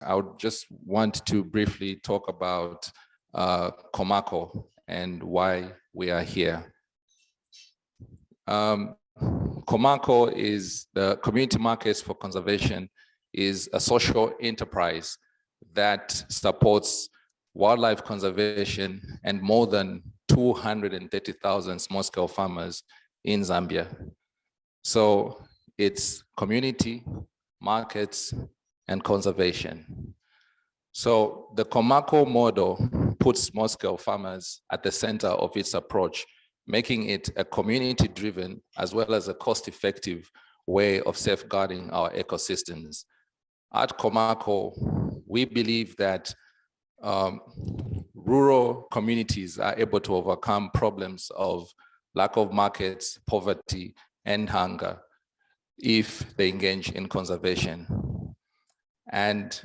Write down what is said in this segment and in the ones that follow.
I would just want to briefly talk about COMACO and why we are here. COMACO is the Community Markets for Conservation, is a social enterprise that supports wildlife conservation and more than 230,000 small-scale farmers in Zambia. So it's community, markets, and conservation. So the COMACO model puts small-scale farmers at the center of its approach, making it a community-driven as well as a cost-effective way of safeguarding our ecosystems. At COMACO, we believe that rural communities are able to overcome problems of lack of markets, poverty, and hunger if they engage in conservation. And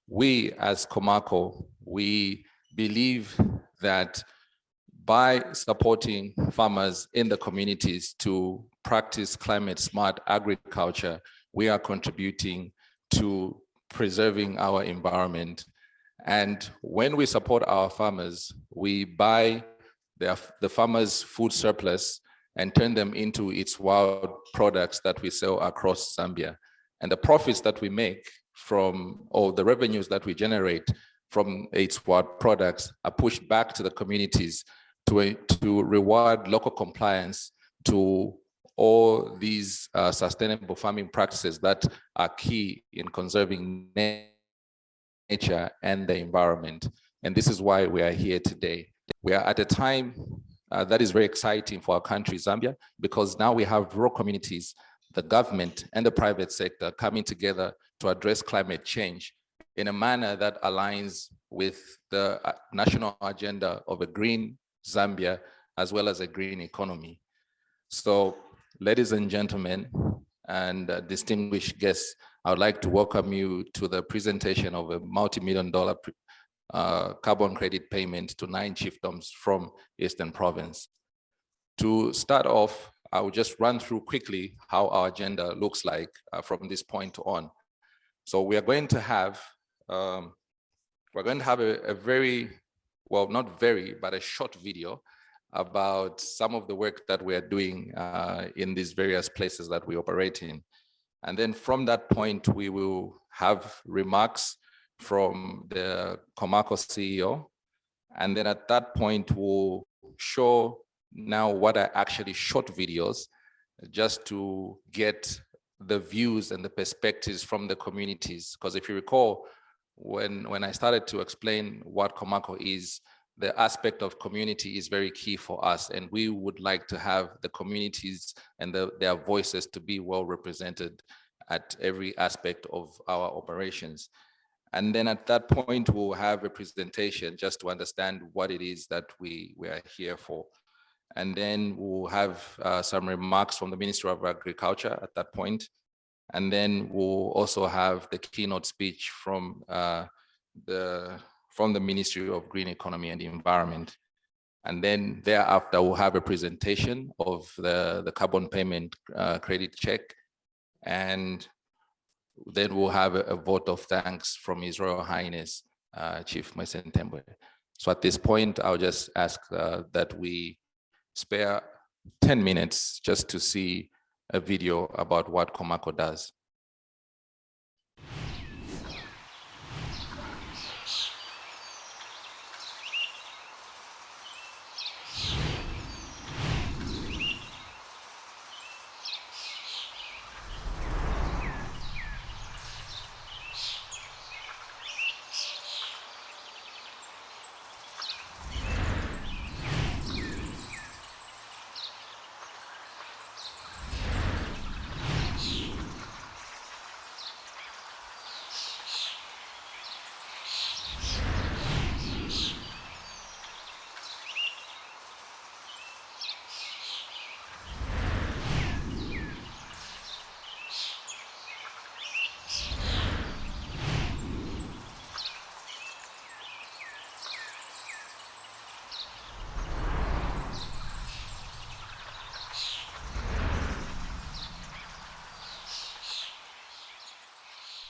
we as COMACO, we believe that by supporting farmers in the communities to practice climate smart agriculture, we are contributing to preserving our environment. And when we support our farmers, we buy the farmers' food surplus and turn them into its wild products that we sell across Zambia. And the profits that we make from, or the revenues that we generate from its wild products are pushed back to the communities to reward local compliance to all these sustainable farming practices that are key in conserving nature and the environment. And this is why we are here today. We are at a time that is very exciting for our country, Zambia, because now we have rural communities, the government and the private sector coming together to address climate change in a manner that aligns with the national agenda of a green Zambia, as well as a green economy. So, ladies and gentlemen, and distinguished guests, I would like to welcome you to the presentation of a multi-million-dollar carbon credit payment to 9 chiefdoms from Eastern Province. To start off, I will just run through quickly how our agenda looks like from this point on. So we are going to have a very, well, not very, but a short video about some of the work that we are doing in these various places that we operate in. And then from that point, we will have remarks from the COMACO CEO. And then at that point, we'll show now what are actually short videos, just to get the views and the perspectives from the communities. Because if you recall, when I started to explain what COMACO is, the aspect of community is very key for us, and we would like to have the communities and their voices to be well represented at every aspect of our operations. And then at that point, we'll have a presentation just to understand what it is that we are here for. And then we'll have some remarks from the Ministry of Agriculture at that point. And then we'll also have the keynote speech from the Ministry of Green Economy and the Environment. And then thereafter, we'll have a presentation of the carbon payment credit check. And then we'll have a vote of thanks from His Royal Highness, Chief Tembe. So at this point, I'll just ask that we spare 10 minutes just to see a video about what COMACO does.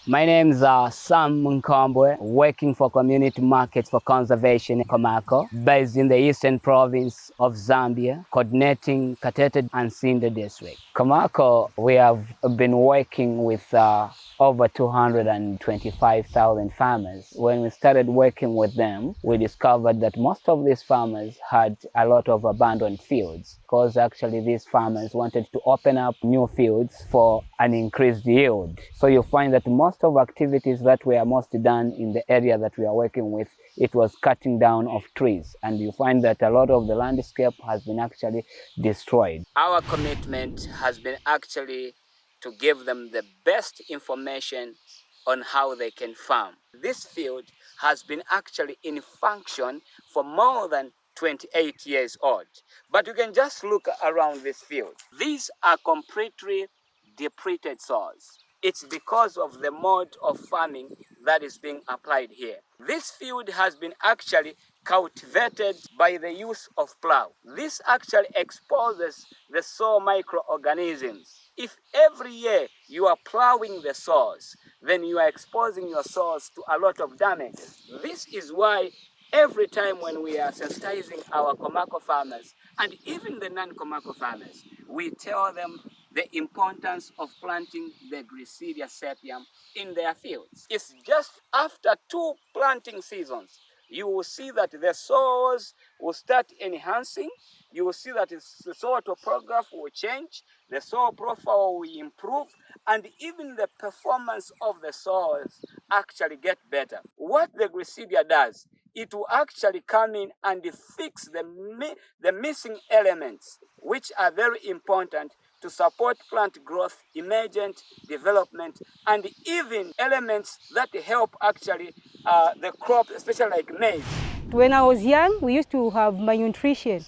My name is Sam Nkombwe, working for Community Markets for Conservation in COMACO, based in the Eastern Province of Zambia, coordinating Katete and Sinda district. COMACO, we have been working with over 225,000 farmers. When we started working with them, we discovered that most of these farmers had a lot of abandoned fields, because actually these farmers wanted to open up new fields for an increased yield. So you find that most of activities that were mostly done in the area that we are working with, it was cutting down of trees, and you find that a lot of the landscape has been actually destroyed. Our commitment has been actually to give them the best information on how they can farm. This field has been actually in function for more than 28 years old. But you can just look around this field. These are completely depleted soils. It's because of the mode of farming that is being applied here. This field has been actually cultivated by the use of plow. This actually exposes the soil microorganisms. If every year you are plowing the soils, then you are exposing your soils to a lot of damage. This is why every time when we are sensitizing our COMACO farmers, and even the non-COMACO farmers, we tell them the importance of planting the Grisidia sepium in their fields. It's just after 2 planting seasons, you will see that the soils will start enhancing. You will see that the soil topography will change, the soil profile will improve, and even the performance of the soils actually get better. What the Grisidia does, it will actually come in and fix the missing elements, which are very important to support plant growth, emergent development, and even elements that help actually the crop, especially like maize. When I was young, we used to have malnutrition.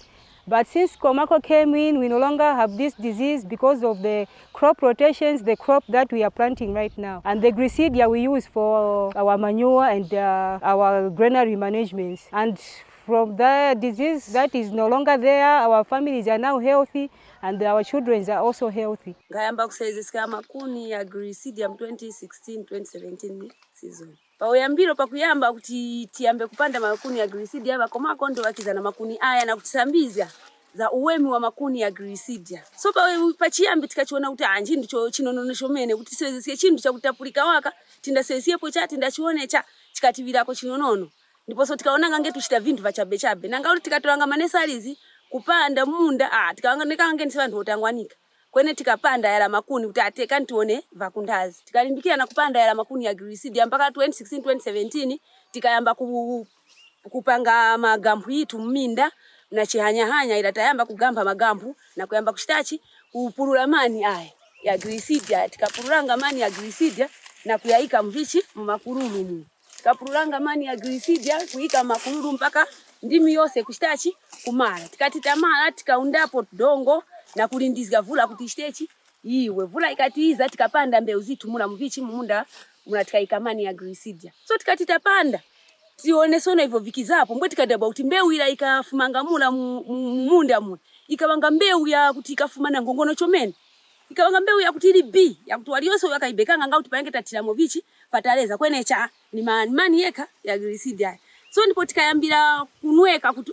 But since COMACO came in, we no longer have this disease because of the crop rotations, the crop that we are planting right now. And the Grisidia we use for our manure and our granary management. And from the disease that is no longer there, our families are now healthy and our children are also healthy. Ngayamba kusaidia makuni ya Grisidia 2016-2017 season. Pauyambiro pakuyamba kuti tiambe kupanda makuni ya Grisidia aba COMACO ndo wakizana makuni aya na kutisambizia za uwemi wa makuni ya Grisidia. So pachiyambi tikachiona kuti anje ndicho chinononesho mene kuti sezesiye chindu cha kutapulika waka tindasezesiyepo cha tindachione cha chikativirako chinonono. Ndipo so tikaona ngange tuchita vintu vachabe chabe. Nanga kuti tikatolanga manesalizi kupanda munda tikaanga nekange ndisi vantu otangwanika. Kwene tikapanda yala makuni kuti ateka ntione vakundazi. Tikalimbikia na kupanda yala makuni ya Grisidia mpaka 2016-2017 tikayamba kupanga magambu yitu mminda na chihanya-hanya ila tayamba kugamba magambu na kuyamba kushitachi kupulula mani aya ya Grisidia. Tikapululanga mani ya Grisidia na kuyaika mvichi mmakurulu mu. Tikapululanga mani ya Grisidia kuika makurulu mpaka ndimi yose kushitachi kumala. Tikatitamala tikaundapo dongo na kulindizga vula kutishitechi iwe vula ikatiiza tikapanda mbeu zitu mula mvichi munda tikaika mani ya Grisidia. So tikatitapanda tione sona hivyo vikizapo mbwe tikadaba kuti mbeu ila ikafumanga mula munda mu ikawanga mbeu ya kuti ikafumana ngongono chomene ikawanga mbeu ya kuti ili B ya kuti waliyose yakaibekanga ngauti pange tatilamo vichi pataleza kwenecha ni mani yeka ya Grisidia. So ndipo tikayambira kunweka kuti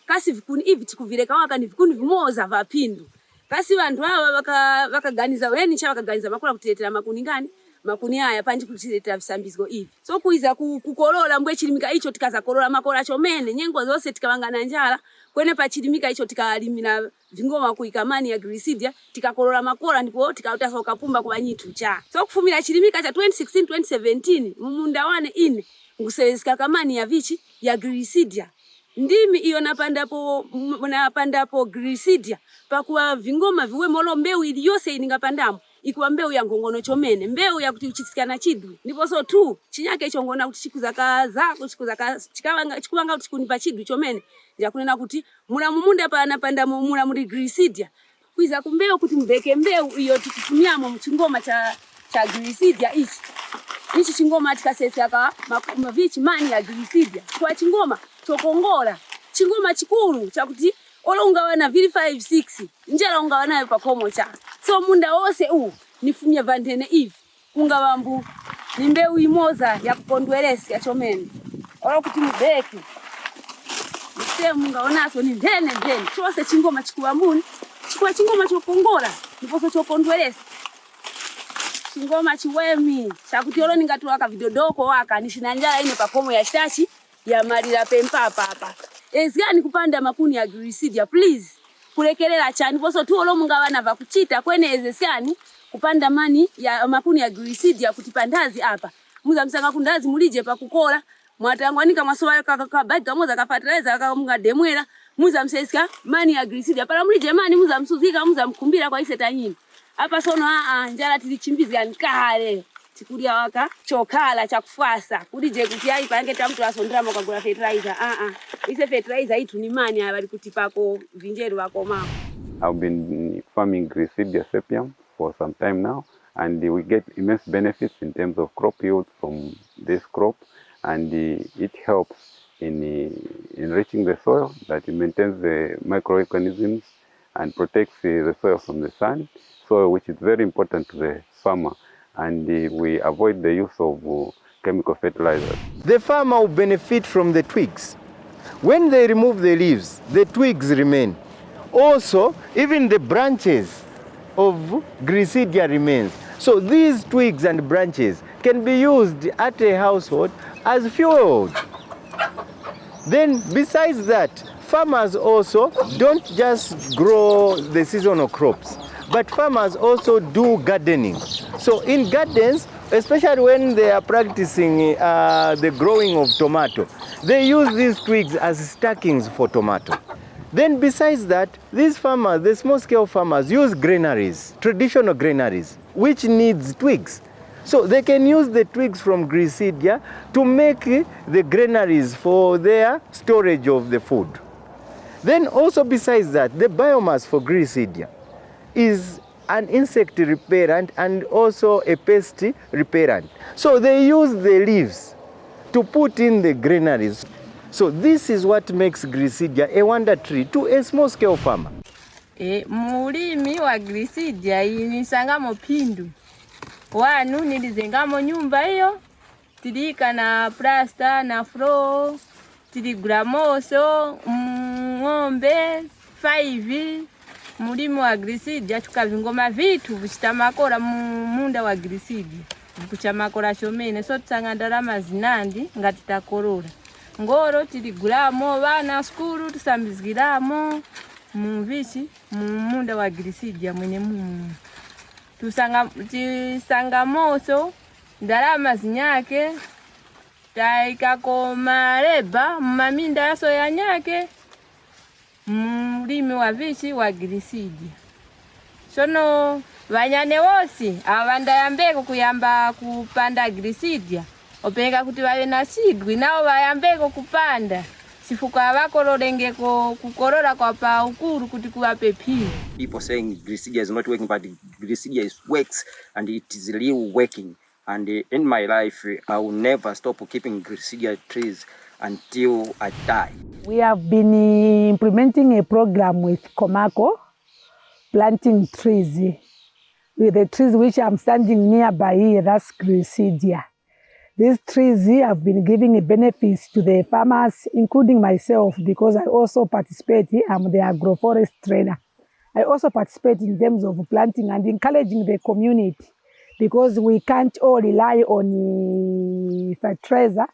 kasi vikuni hivi tikuvireka waka ni vikuni vimoza vapindu. Kasi vantu hawa wakaganiza weni cha wakaganiza makula kutiletera makuni ngani? Makuni haya panji kutiletera visambizgo hivi. So kuiza kukolola mbwe chilimika hicho tikaza kolola makola chomene nyengo zose tikawangana njala. Kwene pa chilimika hicho tikalimina vingoma kuikamani ya Grisidia tikakolola makola ndipo tikautasa ukapumba kwa nyitu cha. So kufumila chilimika cha 2016-2017 mumunda wane ine ngusezeka kamani ya vichi ya Grisidia. Ndimi iyo napandapo Grisidia pakuwa vingoma viwe molo mbeu ili yose iningapandamo ikuwa mbeu ya ngongono chomene mbeu ya kuti uchisikana chidwi ndipo so tu chinyake icho ngona kuti chikuwanga kuti kunipa chidwi chomene ya kunena kuti mula mumunda pa anapandamo mula muri Grisidia kuiza kumbeu kuti mbeke mbeu iyo tikutumiamo mchingoma cha Grisidia ichi chingoma tikaseseka mavichi mani ya Grisidia kwa chingoma chokongola chingoma chikuru chakuti olo ungawana vili 5-6 njala ungawana pa komo cha so munda wose nifumye vandene hivi ungawambu ni mbeu imoza ya kupondwelesi ya chomeni. Ora kuti mubeki. Msemu ngaonaso ni ndene. Chose chingoma chikuwa muni. Chikuwa chingoma chokongola. Niposo chokondwelesi. Chingoma chiwemi. Chakuti olo ningatuwaka vidodoko waka. Nishinanjala ine pakomo ya shitachi. Ya marila pempapa hapa. Ezgani kupanda makuni ya grisidia, please. Kulekelela chani. Poso tu olo mungawana vakuchita. Kwene ezeskani kupanda mani ya makuni ya grisidia kutipandazi hapa. Muza msanga kundazi mulije pa kukola. Mwatangwanika masowa kabagi kamoza kafatereza kamunga demwela. Muza mseska mani ya grisidia. Para mulije mani muza msuzika muza mkumbira kwa ise tanyini. Hapa sono njala tilichimbizi ya nkale. Tikulia waka chokala cha kufasa. Kulije kutia ipange tamtu asondrama kwa gula fertilizer. Ise fertilizer itu ni mani ya bali kutipako vinjeru wako mama. I've been farming Grisidia sepium for some time now, and we get immense benefits in terms of crop yield from this crop, and it helps in enriching the soil, that it maintains the microorganisms and protects the soil from the sun, soil which is very important to the farmer, and we avoid the use of chemical fertilizers. The farmer will benefit from the twigs. When they remove the leaves, the twigs remain. Also, even the branches of Grisidia remains. So these twigs and branches can be used at a household as fuel. Then besides that, farmers also don't just grow the seasonal crops, but farmers also do gardening. So in gardens, especially when they are practicing the growing of tomato, they use these twigs as stackings for tomato. Then besides that, these farmers, the small-scale farmers, use granaries, traditional granaries, which needs twigs. So they can use the twigs from Grisidia to make the granaries for their storage of the food. Then also besides that, the biomass for Grisidia is an insect repellent and also a pest repellent. So they use the leaves to put in the granaries. So this is what makes Grisidia a wonder tree to a small-scale farmer. Mulimi wa Grisidia inisangamo pindu. Wanu nilizengamo nyumba hiyo. Tilika na plasta na floor. Tiligramoso, ng'ombe, 5. Mulimi wa Grisidia tukavingoma vitu vichitamakora munda wa Grisidia. Kuchamakora shomene so tsangandalama zinandi ngatitakorora. Ngoro tiligulamo bana skuru tusambizgiramo muvichi munda wa Grisidia mwene tisangamoso ndalama zinyake taikakoma leba maminda yaso ya nyake mulimi wa vichi wa Grisidia. Sono vanyane wosi avandayambeko kuyamba kupanda Grisidia openga kuti vawe na sidwi nao vayambeko kupanda sifuka vakororengeko kukorora kwa pa ukuru kuti kuvape pili. People saying Grisidia is not working, but Grisidia works and it is really working. And in my life, I will never stop keeping Grisidia trees until I die. We have been implementing a program with COMACO, planting trees. With the trees which I'm standing nearby here, that's Grisidia. These trees have been giving benefits to the farmers, including myself, because I also participate. I'm the agroforest trainer. I also participate in terms of planting and encouraging the community, because we can't all rely on fertilizer.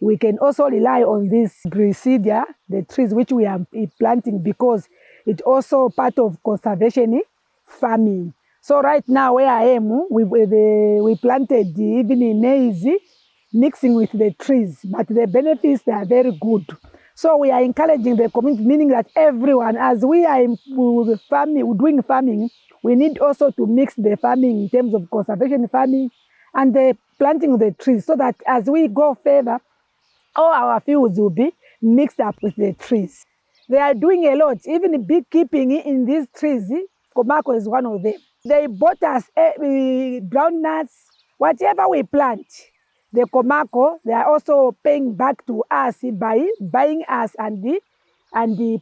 We can also rely on this Grisidia, the trees which we are planting, because it's also part of conservation farming. So right now where I am, we planted even in maize, mixing with the trees, but the benefits, they are very good. So we are encouraging the community, meaning that everyone, as we are doing farming, we need also to mix the farming in terms of conservation farming and the planting of the trees, so that as we go further, all our fields will be mixed up with the trees. They are doing a lot, even beekeeping in these trees. COMACO is one of them. They bought us groundnuts, whatever we plant. The COMACO, they are also paying back to us by buying us and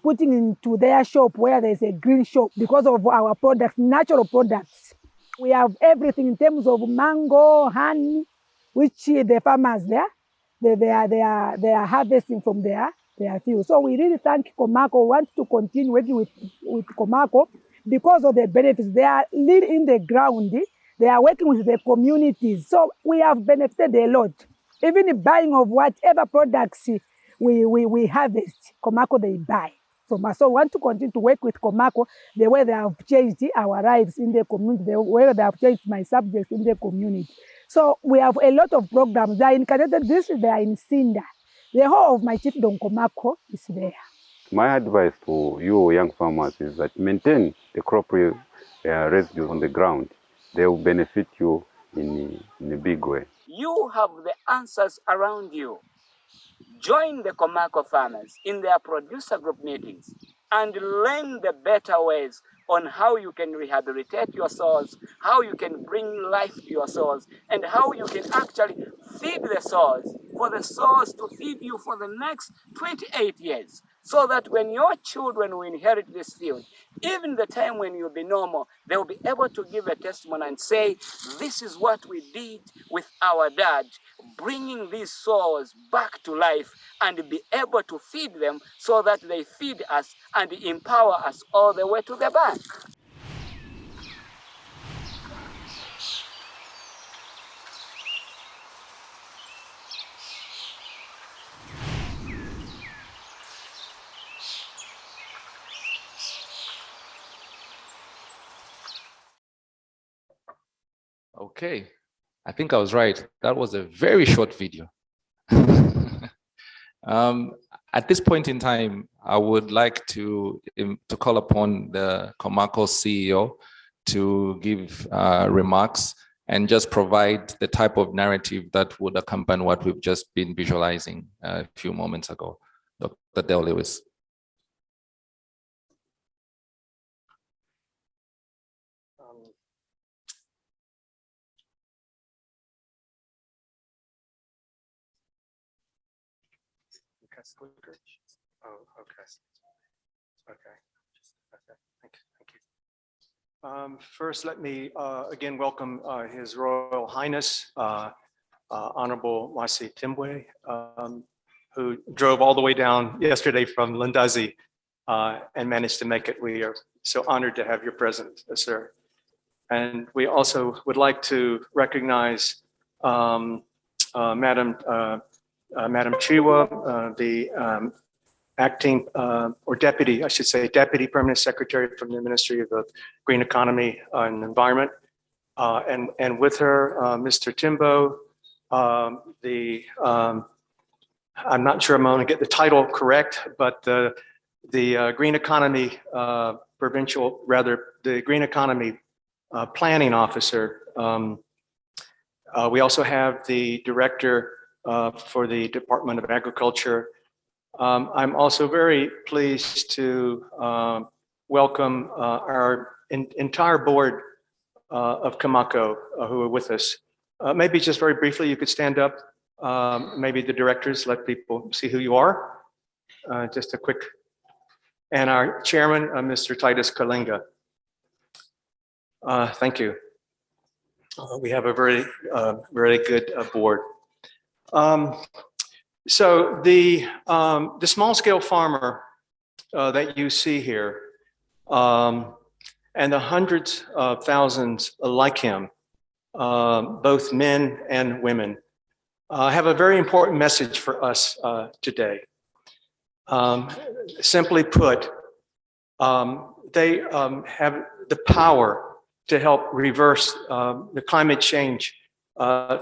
putting into their shop where there's a green shop, because of our products, natural products. We have everything in terms of mango, honey, which the farmers there, they are harvesting from their fields. So we really thank COMACO. We want to continue working with COMACO because of the benefits. They are in the ground. They are working with the communities. So we have benefited a lot. Even the buying of whatever products we harvest, COMACO they buy from us. So we want to continue to work with COMACO the way they have changed our lives in the community, the way they have changed my subjects in the community. So we have a lot of programs. They are in Kadete District, they are in Sinda. The whole of my chiefdom COMACO is there. My advice to you young farmers is that maintain the crop residues on the ground. They will benefit you in a big way. You have the answers around you. Join the COMACO farmers in their producer group meetings and learn the better ways on how you can rehabilitate your soils, how you can bring life to your soils, and how you can actually feed the soils, for the soils to feed you for the next 28 years, so that when your children will inherit this field, even the time when you'll be normal, they will be able to give a testimony and say, this is what we did with our dad, bringing these soils back to life and be able to feed them so that they feed us and empower us all the way to the bank. Okay, I think I was right. That was a very short video. At this point in time, I would like to call upon the COMACO CEO to give remarks and just provide the type of narrative that would accompany what we've just been visualizing a few moments ago. Dr. Dale Lewis. Oh, okay. Okay. Thank you. First, let me again welcome His Royal Highness, Honorable Mwasi Timbwe, who drove all the way down yesterday from Lundazi and managed to make it. We are so honored to have your presence, sir. And we also would like to recognize Madam Chiwa, the acting or deputy, I should say, deputy permanent secretary from the Ministry of the Green Economy and Environment, and with her, Mr. Timbo, I'm not sure I'm going to get the title correct, but the Green Economy provincial, rather the Green Economy planning officer. We also have the director for the Department of Agriculture. I'm also very pleased to welcome our entire board of COMACO who are with us. Maybe just very briefly, you could stand up. Maybe the directors, let people see who you are. Just a quick, and our chairman, Mr. Titus Kalinga. Thank you. We have a very, very good board. So the small-scale farmer that you see here, and the hundreds of thousands like him, both men and women, have a very important message for us today. Simply put, they have the power to help reverse the climate change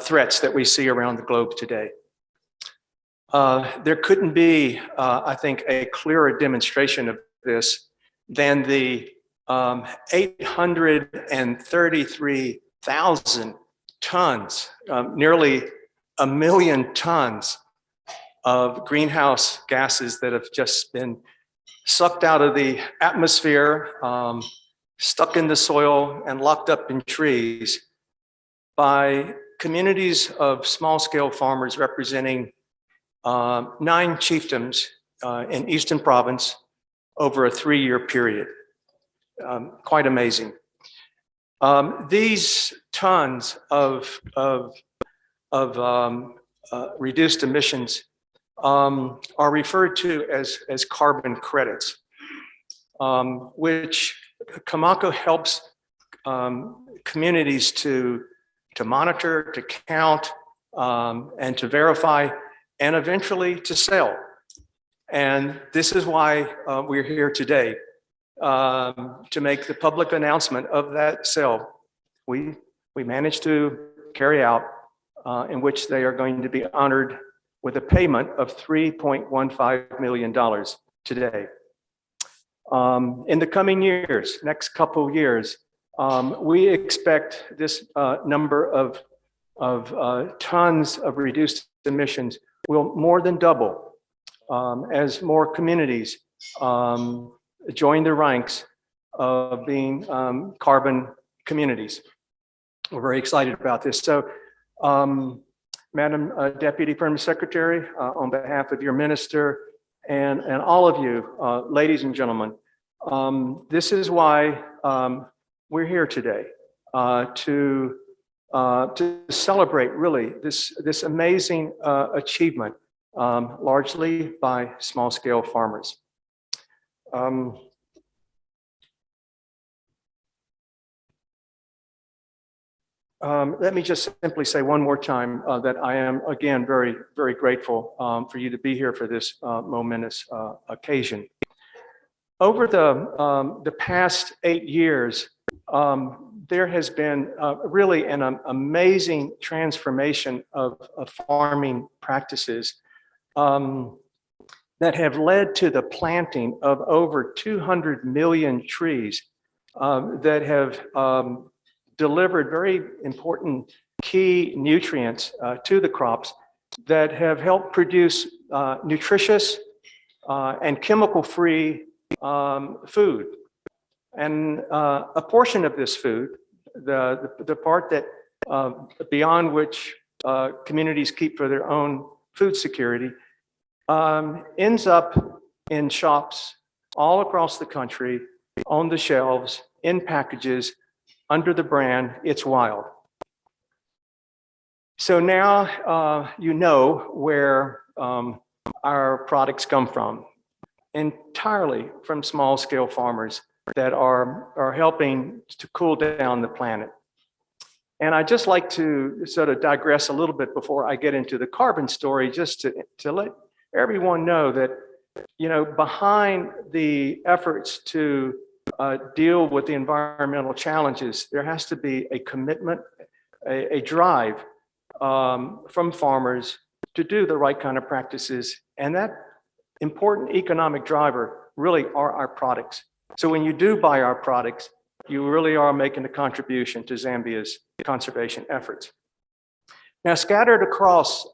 threats that we see around the globe today. There couldn't be, I think, a clearer demonstration of this than the 833,000 tons, nearly 1 million tons of greenhouse gases that have just been sucked out of the atmosphere, stuck in the soil, and locked up in trees by communities of small-scale farmers representing 9 chiefdoms in Eastern Province over a 3-year period. Quite amazing. These tons of reduced emissions are referred to as carbon credits, which COMACO helps communities to monitor, to count, and to verify, and eventually to sell. And this is why we're here today, to make the public announcement of that sale. We managed to carry out, in which they are going to be honored with a payment of $3.15 million today. In the coming years, next couple of years, we expect this number of tons of reduced emissions will more than double as more communities join the ranks of being carbon communities. We're very excited about this. So, Madam Deputy Permanent Secretary, on behalf of your minister and all of you, ladies and gentlemen, this is why we're here today, to celebrate really this amazing achievement, largely by small-scale farmers. Let me just simply say one more time that I am, again, very, very grateful for you to be here for this momentous occasion. Over the past 8 years, there has been really an amazing transformation of farming practices that have led to the planting of over 200 million trees that have delivered very important key nutrients to the crops that have helped produce nutritious and chemical-free food. And a portion of this food, the part that beyond which communities keep for their own food security, ends up in shops all across the country, on the shelves, in packages, under the brand It's Wild. So now you know where our products come from, entirely from small-scale farmers that are helping to cool down the planet. And I'd just like to sort of digress a little bit before I get into the carbon story, just to let everyone know that, you know, behind the efforts to deal with the environmental challenges, there has to be a commitment, a drive from farmers to do the right kind of practices. And that important economic driver really are our products. So when you do buy our products, you really are making a contribution to Zambia's conservation efforts. Now, scattered across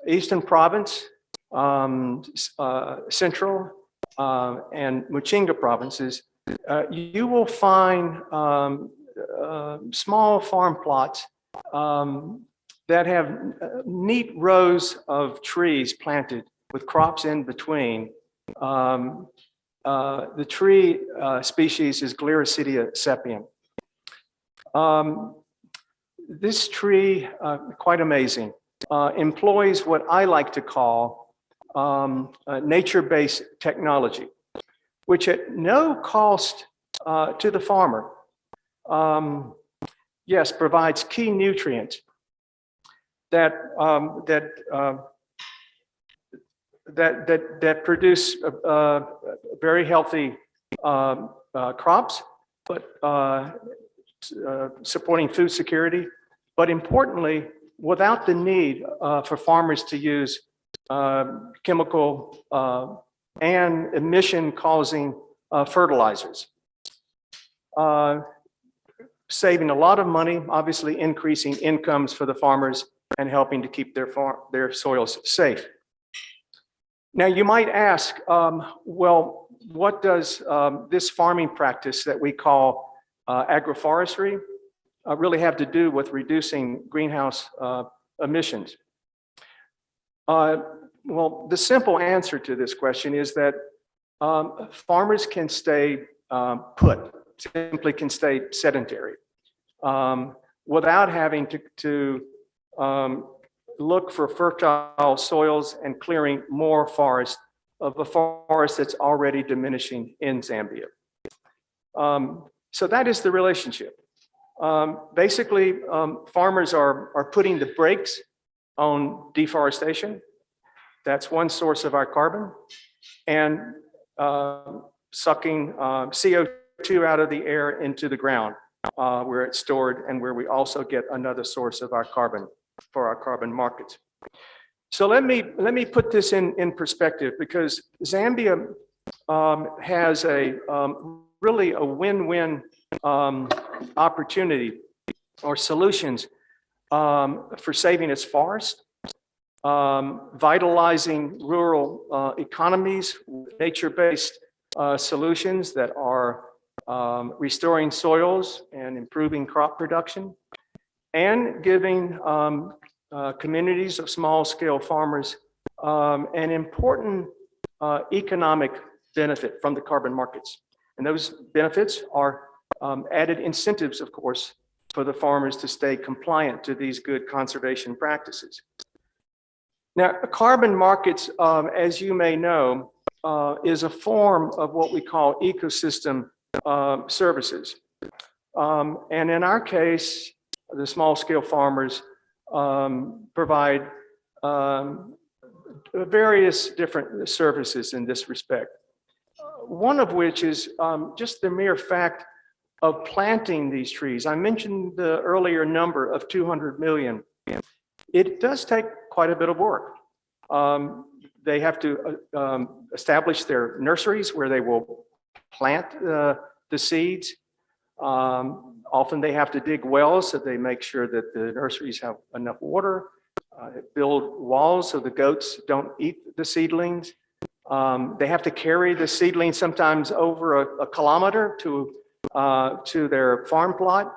Eastern Province, Central, and Muchinga provinces, you will find small farm plots that have neat rows of trees planted with crops in between. The tree species is Gliricidia sepium. This tree, quite amazing, employs what I like to call nature-based technology, which at no cost to the farmer, yes, provides key nutrients that produce very healthy crops, but supporting food security, but importantly, without the need for farmers to use chemical and emission-causing fertilizers. Saving a lot of money, obviously increasing incomes for the farmers and helping to keep their soils safe. Now you might ask, well, what does this farming practice that we call agroforestry really have to do with reducing greenhouse emissions? Well, the simple answer to this question is that farmers can stay put, simply can stay sedentary, without having to look for fertile soils and clearing more forest of a forest that's already diminishing in Zambia. So that is the relationship. Basically, farmers are putting the brakes on deforestation. That's one source of our carbon, and sucking CO2 out of the air into the ground where it's stored, and where we also get another source of our carbon for our carbon markets. So let me put this in perspective, because Zambia has a really a win-win opportunity or solutions for saving its forest, vitalizing rural economies, nature-based solutions that are restoring soils and improving crop production, and giving communities of small-scale farmers an important economic benefit from the carbon markets. And those benefits are added incentives, of course, for the farmers to stay compliant to these good conservation practices. Now, carbon markets, as you may know, is a form of what we call ecosystem services. And in our case, the small-scale farmers provide various different services in this respect. One of which is just the mere fact of planting these trees. I mentioned the earlier number of 200 million. It does take quite a bit of work. They have to establish their nurseries where they will plant the seeds. Often they have to dig wells so they make sure that the nurseries have enough water, build walls so the goats don't eat the seedlings. They have to carry the seedlings sometimes over a kilometer to their farm plot.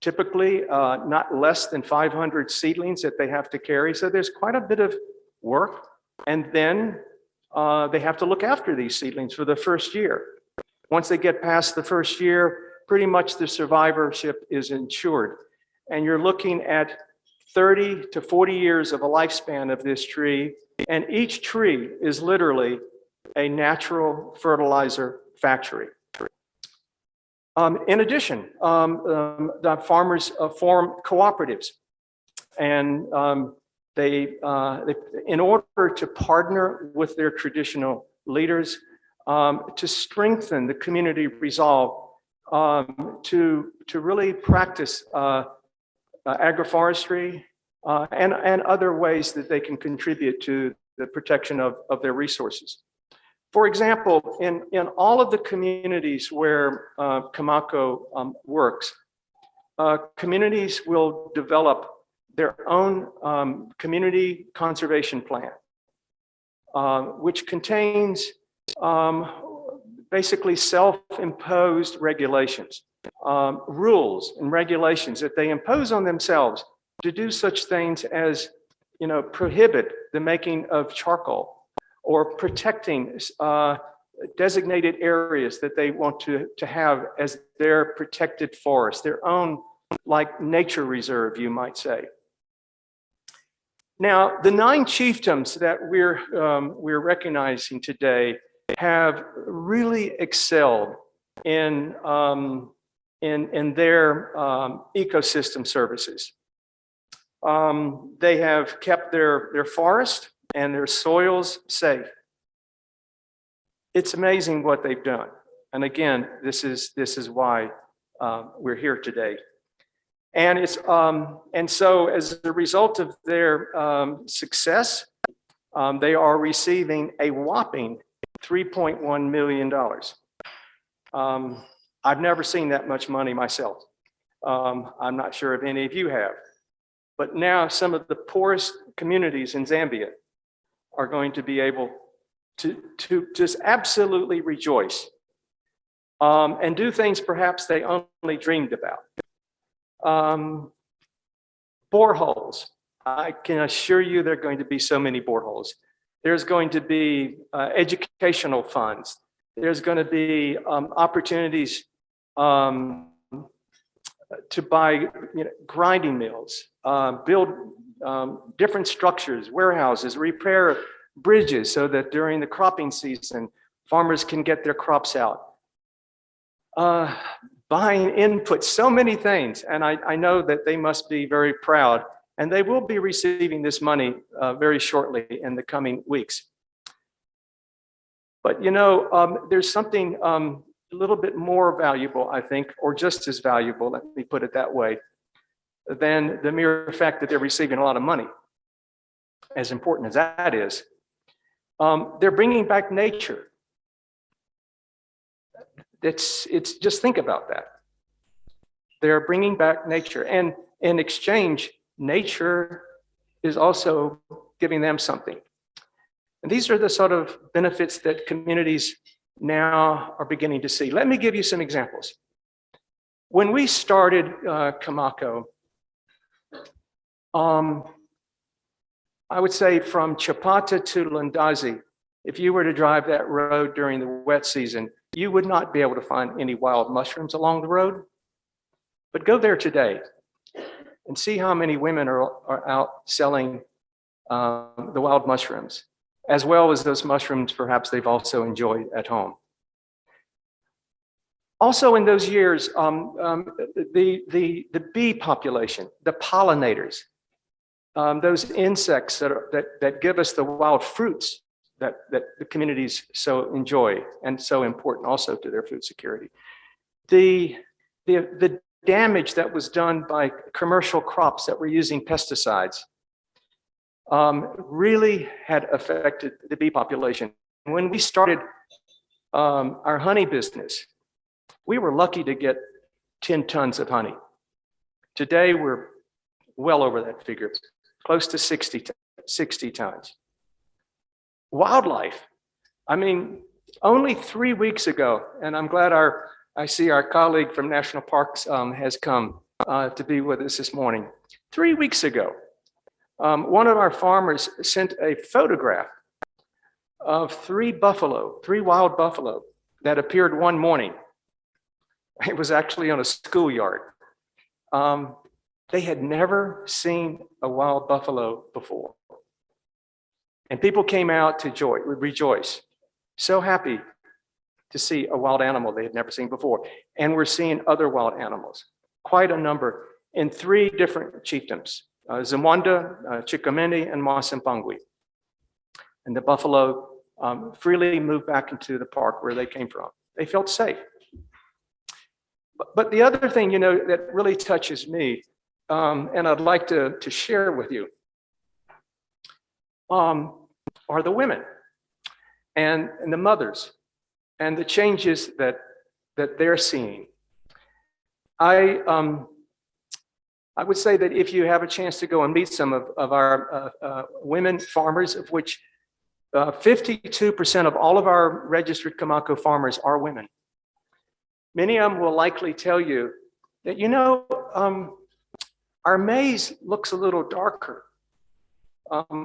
Typically not less than 500 seedlings that they have to carry. So there's quite a bit of work. And then they have to look after these seedlings for the first year. Once they get past the first year, pretty much the survivorship is ensured. And you're looking at 30 to 40 years of a lifespan of this tree. And each tree is literally a natural fertilizer factory. In addition, the farmers form cooperatives, and they, in order to partner with their traditional leaders, to strengthen the community resolve, to really practice agroforestry and other ways that they can contribute to the protection of their resources. For example, in all of the communities where COMACO works, communities will develop their own community conservation plan, which contains basically self-imposed regulations, rules and regulations that they impose on themselves to do such things as, prohibit the making of charcoal, or protecting designated areas that they want to have as their protected forest, their own like nature reserve, you might say. Now, the 9 chiefdoms that we're recognizing today have really excelled in their ecosystem services. They have kept their forest and their soils safe. It's amazing what they've done. And again, this is why we're here today. And so as a result of their success, they are receiving a whopping $3.1 million. I've never seen that much money myself. I'm not sure if any of you have. But now some of the poorest communities in Zambia are going to be able to just absolutely rejoice and do things perhaps they only dreamed about. Boreholes. I can assure you there are going to be so many boreholes. There's going to be educational funds. There's going to be opportunities to buy grinding mills, build different structures, warehouses, repair bridges so that during the cropping season, farmers can get their crops out. Buying inputs, so many things. And I know that they must be very proud, and they will be receiving this money very shortly in the coming weeks. But you know, there's something a little bit more valuable, I think, or just as valuable, let me put it that way, than the mere fact that they're receiving a lot of money. As important as that is, they're bringing back nature. It's just think about that. They're bringing back nature, and in exchange, nature is also giving them something. And these are the sort of benefits that communities now are beginning to see. Let me give you some examples. When we started COMACO, I would say from Chapata to Lundazi, if you were to drive that road during the wet season, you would not be able to find any wild mushrooms along the road. But go there today and see how many women are out selling the wild mushrooms, as well as those mushrooms perhaps they've also enjoyed at home. Also in those years, the bee population, the pollinators, those insects that give us the wild fruits that the communities so enjoy and so important also to their food security. The damage that was done by commercial crops that were using pesticides really had affected the bee population. When we started our honey business, we were lucky to get 10 tons of honey. Today, we're well over that figure, close to 60 tons. Wildlife, I mean, only 3 weeks ago, and I'm glad I see our colleague from National Parks has come to be with us this morning. 3 weeks ago, one of our farmers sent a photograph of 3 wild buffalo that appeared one morning. It was actually on a schoolyard. They had never seen a wild buffalo before. And people came out to rejoice, so happy to see a wild animal they had never seen before. And we're seeing other wild animals, quite a number, in 3 different chiefdoms, Zamwanda, Chikameni, and Mwasempangwi. And the buffalo freely moved back into the park where they came from. They felt safe. But the other thing, you know, that really touches me, and I'd like to share with you, are the women and the mothers and the changes that they're seeing. I would say that if you have a chance to go and meet some of our women farmers, of which 52% of all of our registered COMACO farmers are women, many of them will likely tell you that, you know, our maize looks a little darker.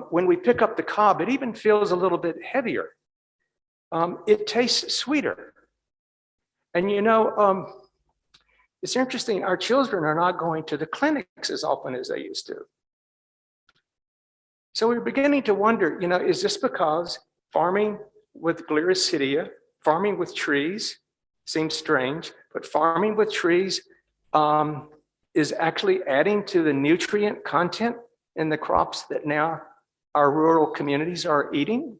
When we pick up the cob, it even feels a little bit heavier. It tastes sweeter. And you know, it's interesting, our children are not going to the clinics as often as they used to. So we're beginning to wonder, you know, is this because farming with Gliricidia, farming with trees, seems strange, but farming with trees is actually adding to the nutrient content in the crops that now our rural communities are eating?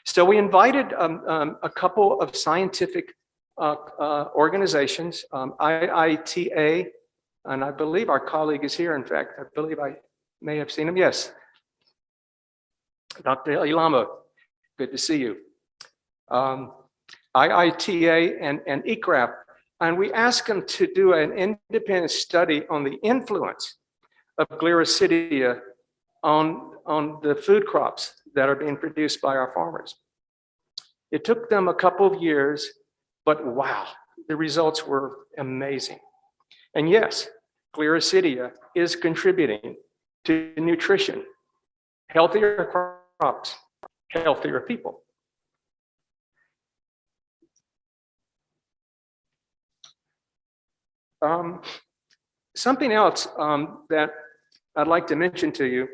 So we invited a couple of scientific organizations, IITA, and I believe our colleague is here. In fact, I believe I may have seen him. Yes. Dr. Ilama, good to see you. IITA and ECRAP, and we asked them to do an independent study on the influence of Gliricidia on the food crops that are being produced by our farmers. It took them a couple of years, but wow, the results were amazing. And yes, Gliricidia is contributing to nutrition, healthier crops, healthier people. Something else that I'd like to mention to you,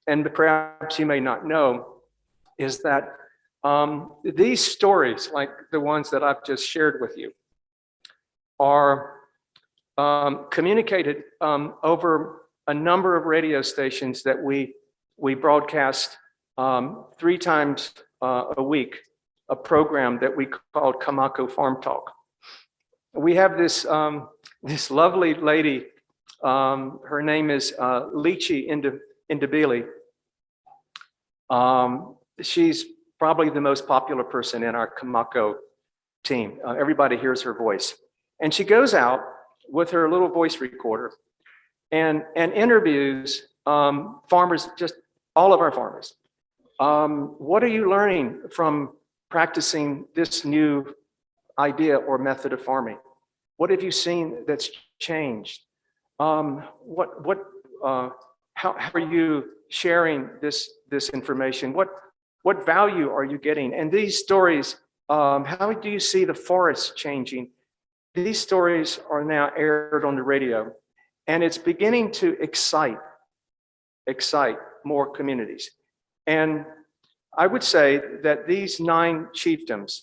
and perhaps you may not know, is that these stories, like the ones that I've just shared with you, are communicated over a number of radio stations that we broadcast 3 times a week, a program that we called COMACO Farm Talk. We have this this lovely lady. Her name is Lichi Indabili. She's probably the most popular person in our COMACO team. Everybody hears her voice. And she goes out with her little voice recorder and interviews farmers, just all of our farmers. What are you learning from practicing this new idea or method of farming? What have you seen that's changed? How are you sharing this information? What value are you getting? And these stories, how do you see the forest changing? These stories are now aired on the radio, and it's beginning to excite more communities. And I would say that these 9 chiefdoms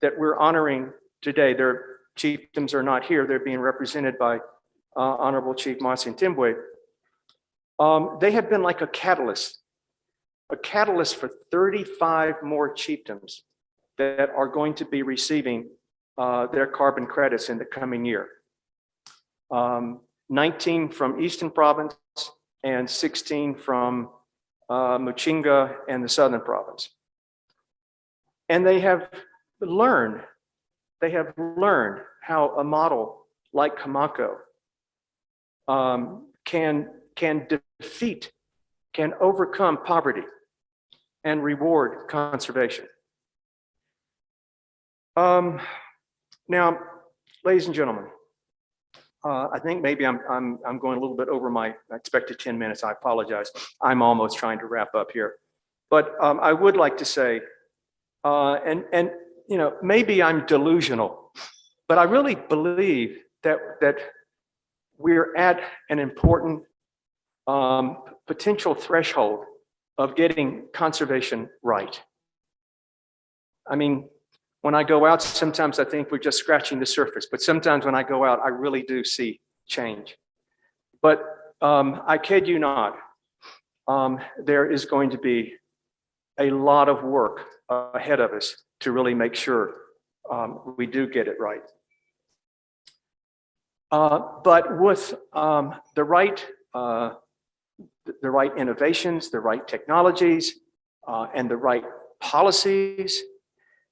that we're honoring today, their chiefdoms are not here, they're being represented by Honorable Chief Masi Timbwe. They have been like a catalyst for 35 more chiefdoms that are going to be receiving their carbon credits in the coming year. 19 from Eastern Province and 16 from Muchinga and the Southern Province. And they have learned how a model like COMACO can overcome poverty and reward conservation. Now, ladies and gentlemen, I think maybe I'm going a little bit over my expected 10 minutes. I apologize. I'm almost trying to wrap up here, but I would like to say, and you know, maybe I'm delusional, but I really believe that we're at an important potential threshold of getting conservation right. I mean, when I go out, sometimes I think we're just scratching the surface, but sometimes when I go out, I really do see change. But I kid you not, there is going to be a lot of work ahead of us to really make sure we do get it right. But with the right innovations, the right technologies, and the right policies,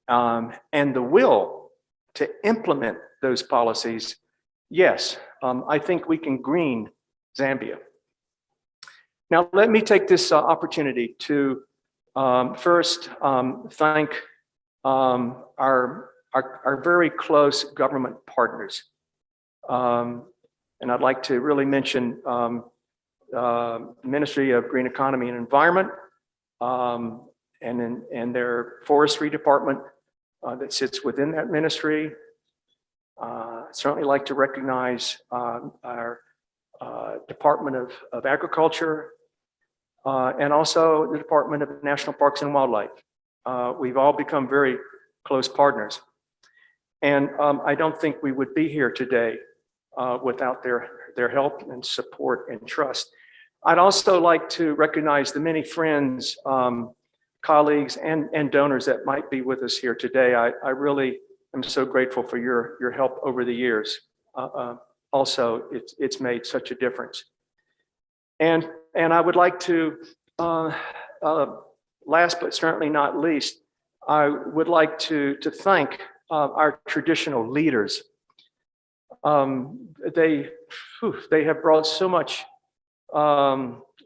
and the will to implement those policies, yes, I think we can green Zambia. Now, let me take this opportunity to first thank our very close government partners. And I'd like to really mention Ministry of Green Economy and Environment, and their forestry department that sits within that ministry. Certainly like to recognize our Department of Agriculture, and also the Department of National Parks and Wildlife. We've all become very close partners. And I don't think we would be here today without their help and support and trust. I'd also like to recognize the many friends, colleagues, and donors that might be with us here today. I really am so grateful for your help over the years. Also, it's made such a difference. And I would like to, last but certainly not least, I would like to thank our traditional leaders. They have brought so much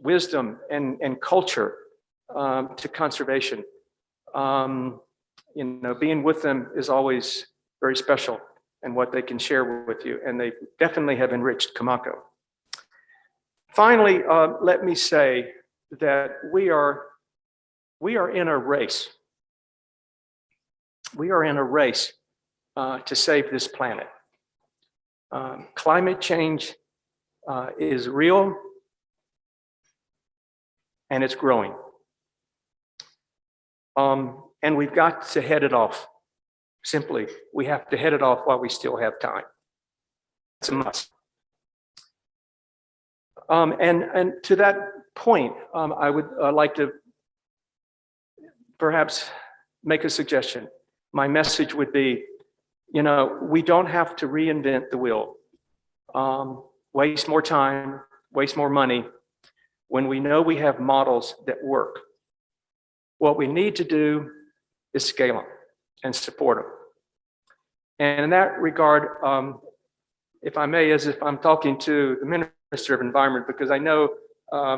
wisdom and culture to conservation. You know, being with them is always very special, and what they can share with you, and they definitely have enriched COMACO. Finally, let me say that we are in a race. We are in a race to save this planet. Climate change is real. and it's growing. And we've got to head it off. Simply, we have to head it off while we still have time. It's a must. And to that point, I would like to perhaps make a suggestion. My message would be, you know, we don't have to reinvent the wheel, waste more time, waste more money, when we know we have models that work. What we need to do is scale them and support them. And in that regard, if I may, as if I'm talking to the Minister of Environment, because I know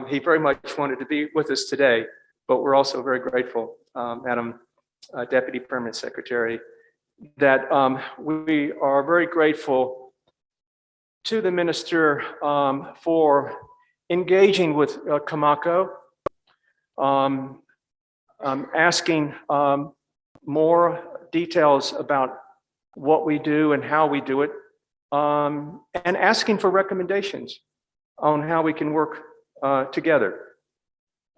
he very much wanted to be with us today, but we're also very grateful, Madam Deputy Permanent Secretary, that we are very grateful to the Minister for engaging with COMACO, asking more details about what we do and how we do it, and asking for recommendations on how we can work together.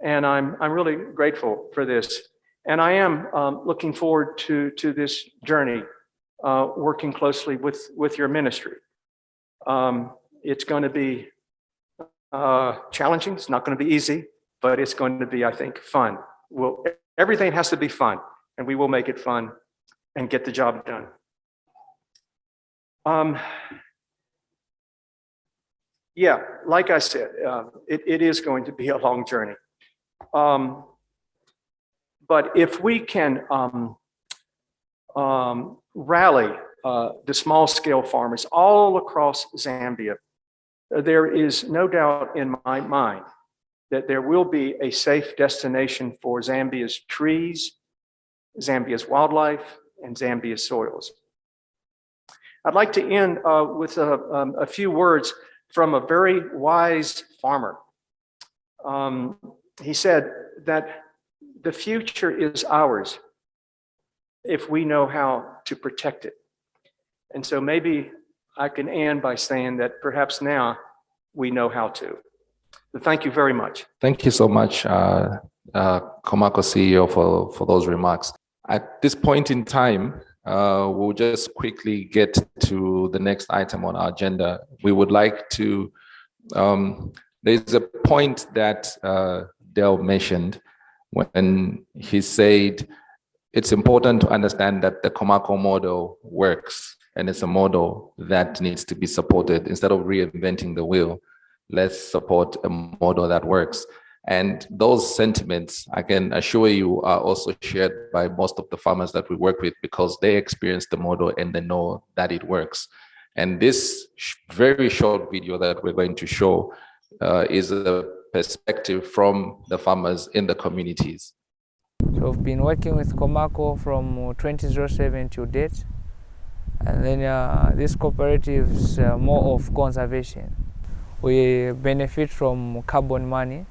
And I'm really grateful for this. And I am looking forward to this journey, working closely with your ministry. It's going to be challenging. It's not going to be easy, but it's going to be, I think, fun. Everything has to be fun, and we will make it fun and get the job done. Yeah, like I said, it is going to be a long journey. But if we can rally the small scale farmers all across Zambia, there is no doubt in my mind that there will be a safe destination for Zambia's trees, Zambia's wildlife, and Zambia's soils. I'd like to end with a few words from a very wise farmer. He said that the future is ours if we know how to protect it. And so maybe I can end by saying that perhaps now we know how to. So thank you very much. Thank you so much, COMACO CEO, for those remarks. At this point in time, we'll just quickly get to the next item on our agenda. We would like to, there's a point that Dale mentioned when he said it's important to understand that the COMACO model works, and it's a model that needs to be supported. Instead of reinventing the wheel, let's support a model that works. And those sentiments, I can assure you, are also shared by most of the farmers that we work with, because they experience the model and they know that it works. And this very short video that we're going to show is a perspective from the farmers in the communities. So I've been working with COMACO from 2007 to date. And then this cooperative is more of conservation. We benefit from carbon money.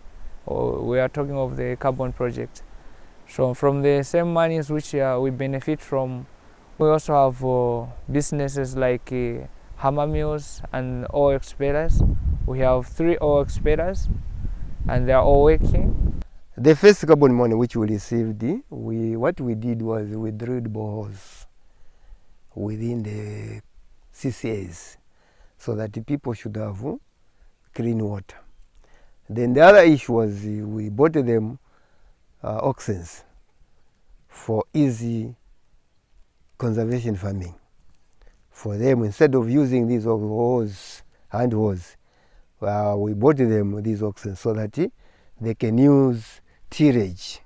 We are talking of the carbon project. So from the same monies which we benefit from, we also have businesses like hammer mills and oil exporters. We have 3 oil exporters, and they are all working. The first carbon money which we received, what we did was we drilled boreholes within the CCAs so that the people should have clean water. Then the other issue was we bought them oxens for easy conservation farming. For them, instead of using these hand hoes, we bought them these oxen so that they can use tillage,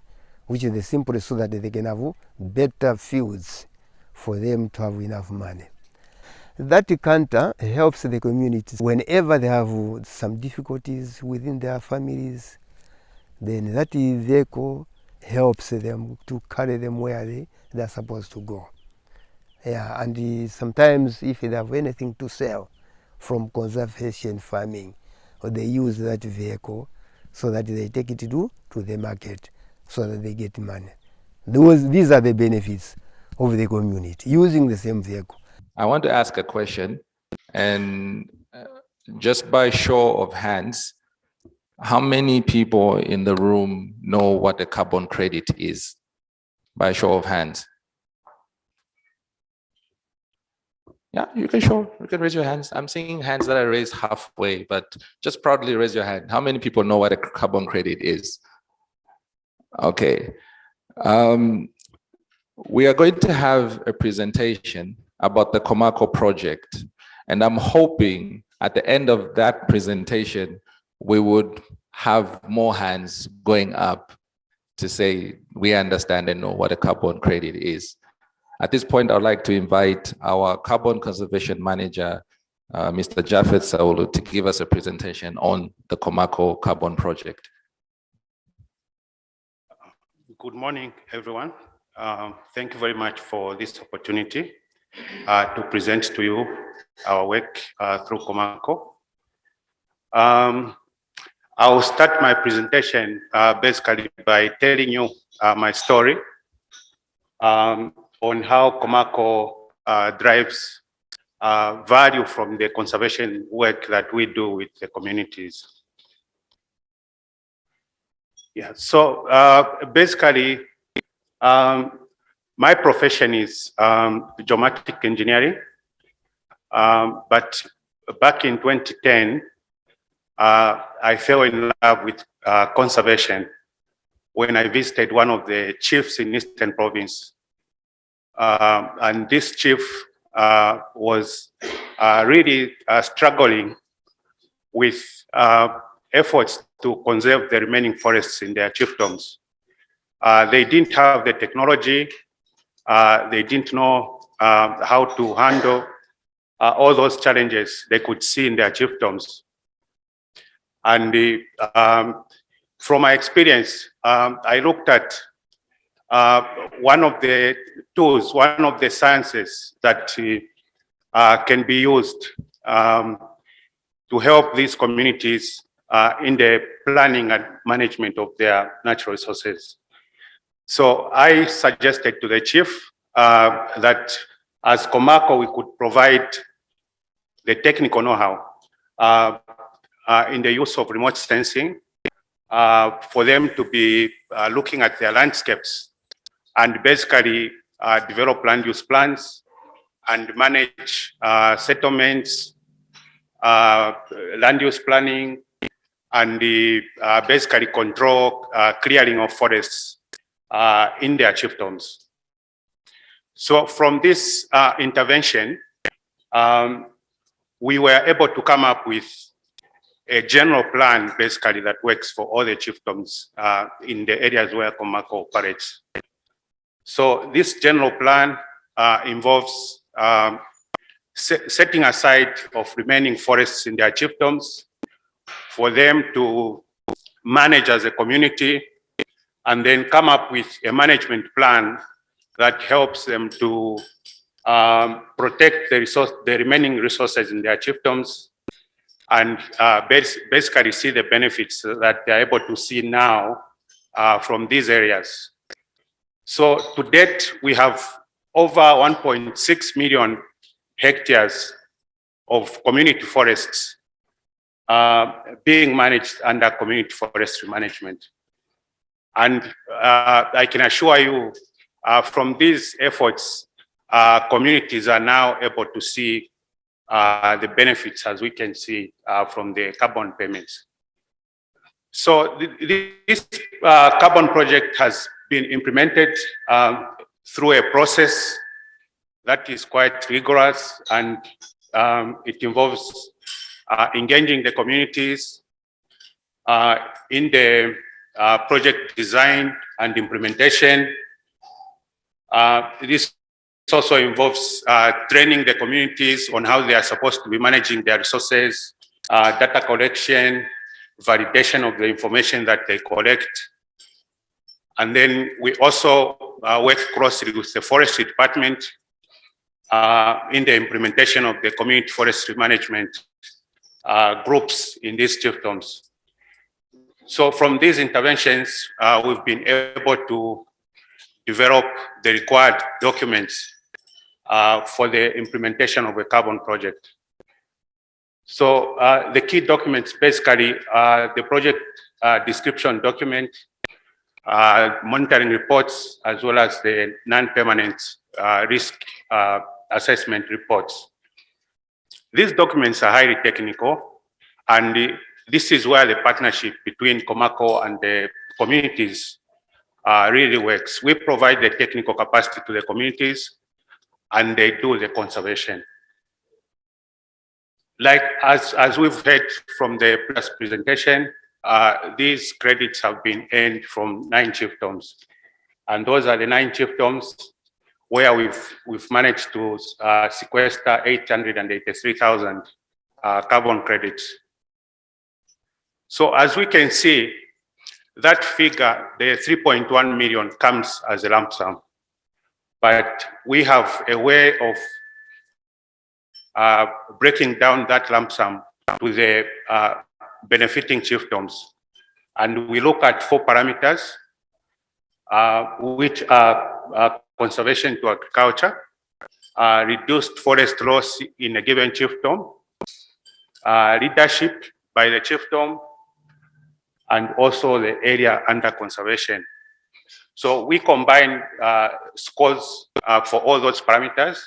which is the simplest, so that they can have better fields for them to have enough money. That counter helps the communities whenever they have some difficulties within their families. Then that vehicle helps them to carry them where they're supposed to go. Yeah, and sometimes if they have anything to sell from conservation farming, or they use that vehicle so that they take it to the market so that they get money. These are the benefits of the community using the same vehicle. I want to ask a question, and just by show of hands, How many people in the room know what a carbon credit is? By show of hands. Yeah, you can raise your hands. I'm seeing hands that are raised halfway, but just proudly raise your hand. How many people know what a carbon credit is? Okay. We are going to have a presentation about the COMACO project, and I'm hoping at the end of that presentation, we would have more hands going up to say we understand and know what a carbon credit is. At this point, I'd like to invite our carbon conservation manager, Mr. Jafet Saulu, to give us a presentation on the COMACO carbon project. Good morning, everyone. Thank you very much for this opportunity to present to you our work through COMACO. I'll start my presentation basically by telling you my story on how COMACO drives value from the conservation work that we do with the communities. Yeah, so basically, my profession is geomatic engineering, but back in 2010, I fell in love with conservation when I visited one of the chiefs in Eastern Province. And this chief was really struggling with efforts to conserve the remaining forests in their chiefdoms. They didn't have the technology, they didn't know how to handle all those challenges they could see in their chiefdoms. And from my experience, I looked at one of the tools, one of the sciences that can be used to help these communities in the planning and management of their natural resources. So I suggested to the chief that as COMACO, we could provide the technical know-how in the use of remote sensing for them to be looking at their landscapes and basically develop land use plans and manage settlements, land use planning, and basically control clearing of forests in their chiefdoms. So from this intervention, we were able to come up with a general plan basically that works for all the chiefdoms in the areas where COMACO operates. So this general plan involves setting aside of remaining forests in their chiefdoms for them to manage as a community and then come up with a management plan that helps them to protect the remaining resources in their chiefdoms and basically see the benefits that they're able to see now from these areas. So to date, we have over 1.6 million hectares of community forests being managed under community forestry management. And I can assure you from these efforts, communities are now able to see the benefits, as we can see from the carbon payments. So this carbon project has been implemented through a process that is quite rigorous, and it involves engaging the communities in the project design and implementation. This also involves training the communities on how they are supposed to be managing their resources, data collection, validation of the information that they collect. And then we also work closely with the forestry department in the implementation of the community forestry management groups in these chiefdoms. So from these interventions, we've been able to develop the required documents for the implementation of a carbon project. So the key documents basically are the project description document, monitoring reports, as well as the non-permanent risk assessment reports. These documents are highly technical, and this is where the partnership between COMACO and the communities really works. We provide the technical capacity to the communities, and they do the conservation. Like as we've heard from the previous presentation, these credits have been earned from 9 chiefdoms, and those are the 9 chiefdoms where we've managed to sequester 883,000 carbon credits. So as we can see, that figure, the 3.1 million, comes as a lump sum, but we have a way of breaking down that lump sum to the benefiting chiefdoms. And we look at 4 parameters, which are conservation to agriculture, reduced forest loss in a given chiefdom, leadership by the chiefdom, and also the area under conservation. So we combine scores for all those parameters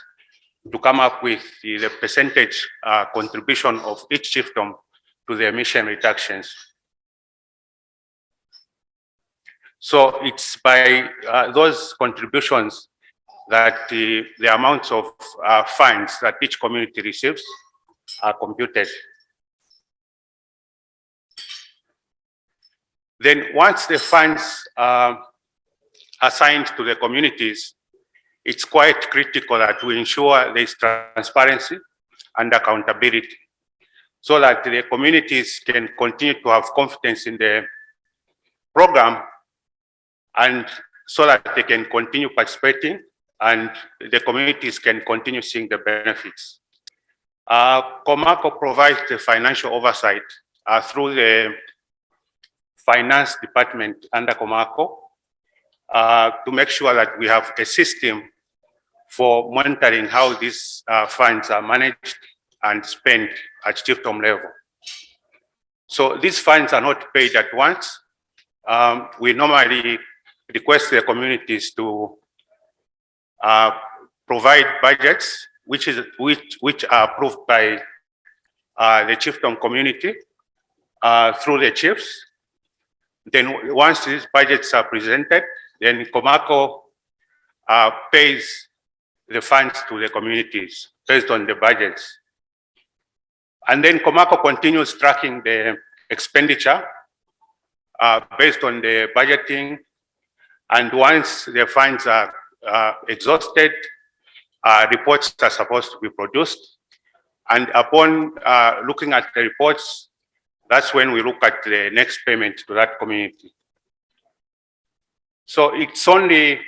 to come up with the percentage contribution of each chiefdom to the emission reductions. So it's by those contributions that the amounts of funds that each community receives are computed. Then once the funds are assigned to the communities, it's quite critical that we ensure there is transparency and accountability so that the communities can continue to have confidence in the program, and so that they can continue participating and the communities can continue seeing the benefits. COMACO provides the financial oversight through the finance department under COMACO to make sure that we have a system for monitoring how these funds are managed and spent at chiefdom level. So these funds are not paid at once. We normally request the communities to provide budgets which are approved by the chiefdom community through the chiefs. Then once these budgets are presented, then COMACO pays the funds to the communities based on the budgets. And then COMACO continues tracking the expenditure based on the budgeting. And once the funds are exhausted, reports are supposed to be produced. And upon looking at the reports, that's when we look at the next payment to that community. So it's only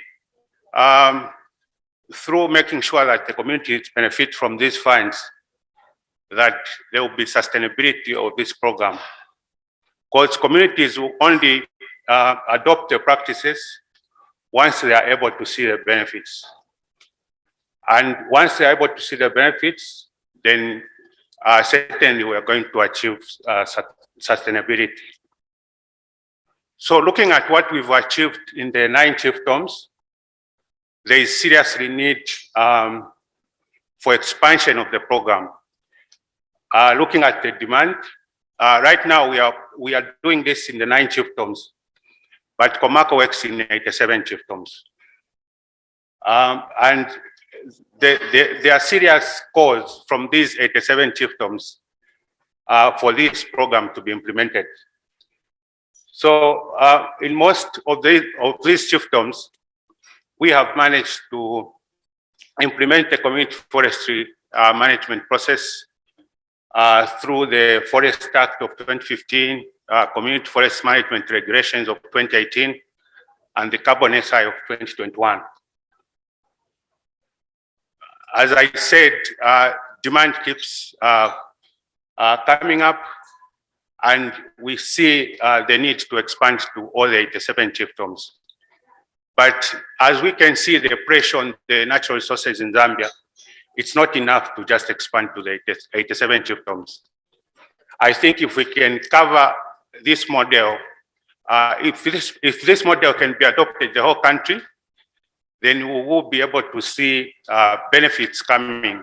through making sure that the communities benefit from these funds that there will be sustainability of this program. Because communities will only adopt the practices once they are able to see the benefits. And once they are able to see the benefits, then certainly we are going to achieve sustainability. So looking at what we've achieved in the 9 chiefdoms, there is seriously need for expansion of the program. Looking at the demand, right now we are doing this in the 9 chiefdoms, but COMACO works in 87 chiefdoms. And there are serious calls from these 87 chiefdoms for this program to be implemented. So in most of these chiefdoms, we have managed to implement the community forestry management process through the Forest Act of 2015, Community Forest Management Regulations of 2018, and the Carbon SI of 2021. As I said, demand keeps coming up, and we see the need to expand to all the 87 chiefdoms. But as we can see, the pressure on the natural resources in Zambia, it's not enough to just expand to the 87 chiefdoms. I think if we can cover this model, if this model can be adopted the whole country, then we will be able to see benefits coming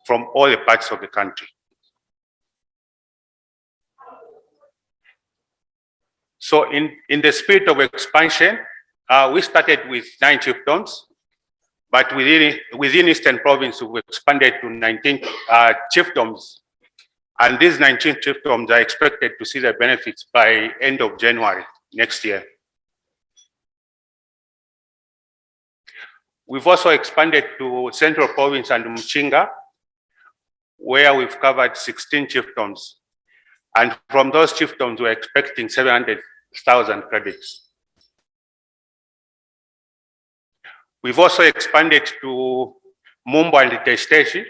from all the parts of the country. So in the spirit of expansion, we started with 9 chiefdoms, but within Eastern Province, we've expanded to 19 chiefdoms. And these 19 chiefdoms are expected to see the benefits by end of January next year. We've also expanded to Central Province and Muchinga, where we've covered 16 chiefdoms. And from those chiefdoms, we're expecting 700,000 credits. We've also expanded to Mumbo and Testeshi.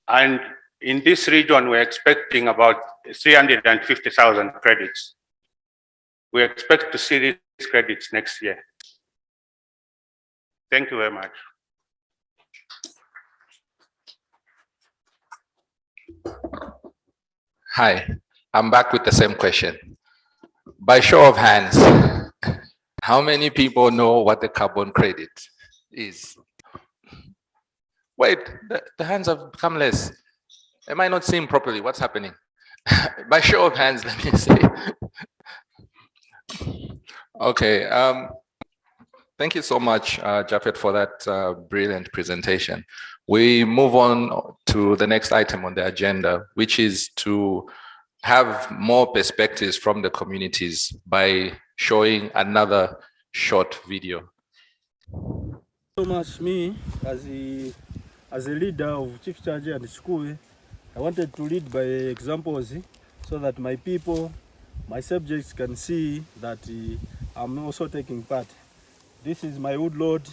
And in this region, we're expecting about 350,000 credits. We expect to see these credits next year. Thank you very much. Hi, I'm back with the same question. By show of hands, how many people know what the carbon credit is? Wait, the hands have become less. Am I not seeing properly? What's happening? By show of hands, let me say. Okay, thank you so much, Japhet, for that brilliant presentation. We move on to the next item on the agenda, which is to have more perspectives from the communities by showing another short video. So much me, as a leader of Chief Charge and School, I wanted to lead by examples so that my people, my subjects can see that I'm also taking part. This is my woodlot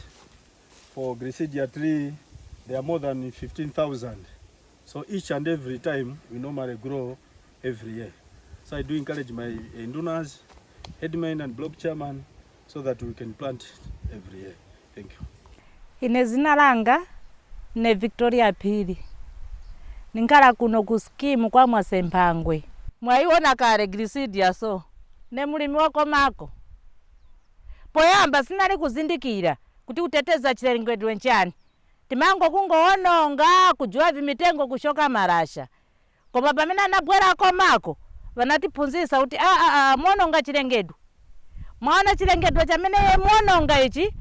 for Grisidia tree. There are more than 15,000. So each and every time we normally grow every year. So I do encourage my indunas, headmen and block chairman so that we can plant every year. Thank you. Ine zina langa ne Victoria Pili. Ninkala kuno kuskimu kwa Mwasempangwe. Mwaiona kare Grisidia so. Ne mulimi wa COMACO. Poyamba sinali kuzindikira kuti uteteza chilengedwe nchani. Timango kungoononga kujua vimitengo kushoka marasha. Koma pamene anabwera COMACO vanatiphunzitsa kuti mononga chilengedwe. Mwaona chilengedwe chamene mononga ichi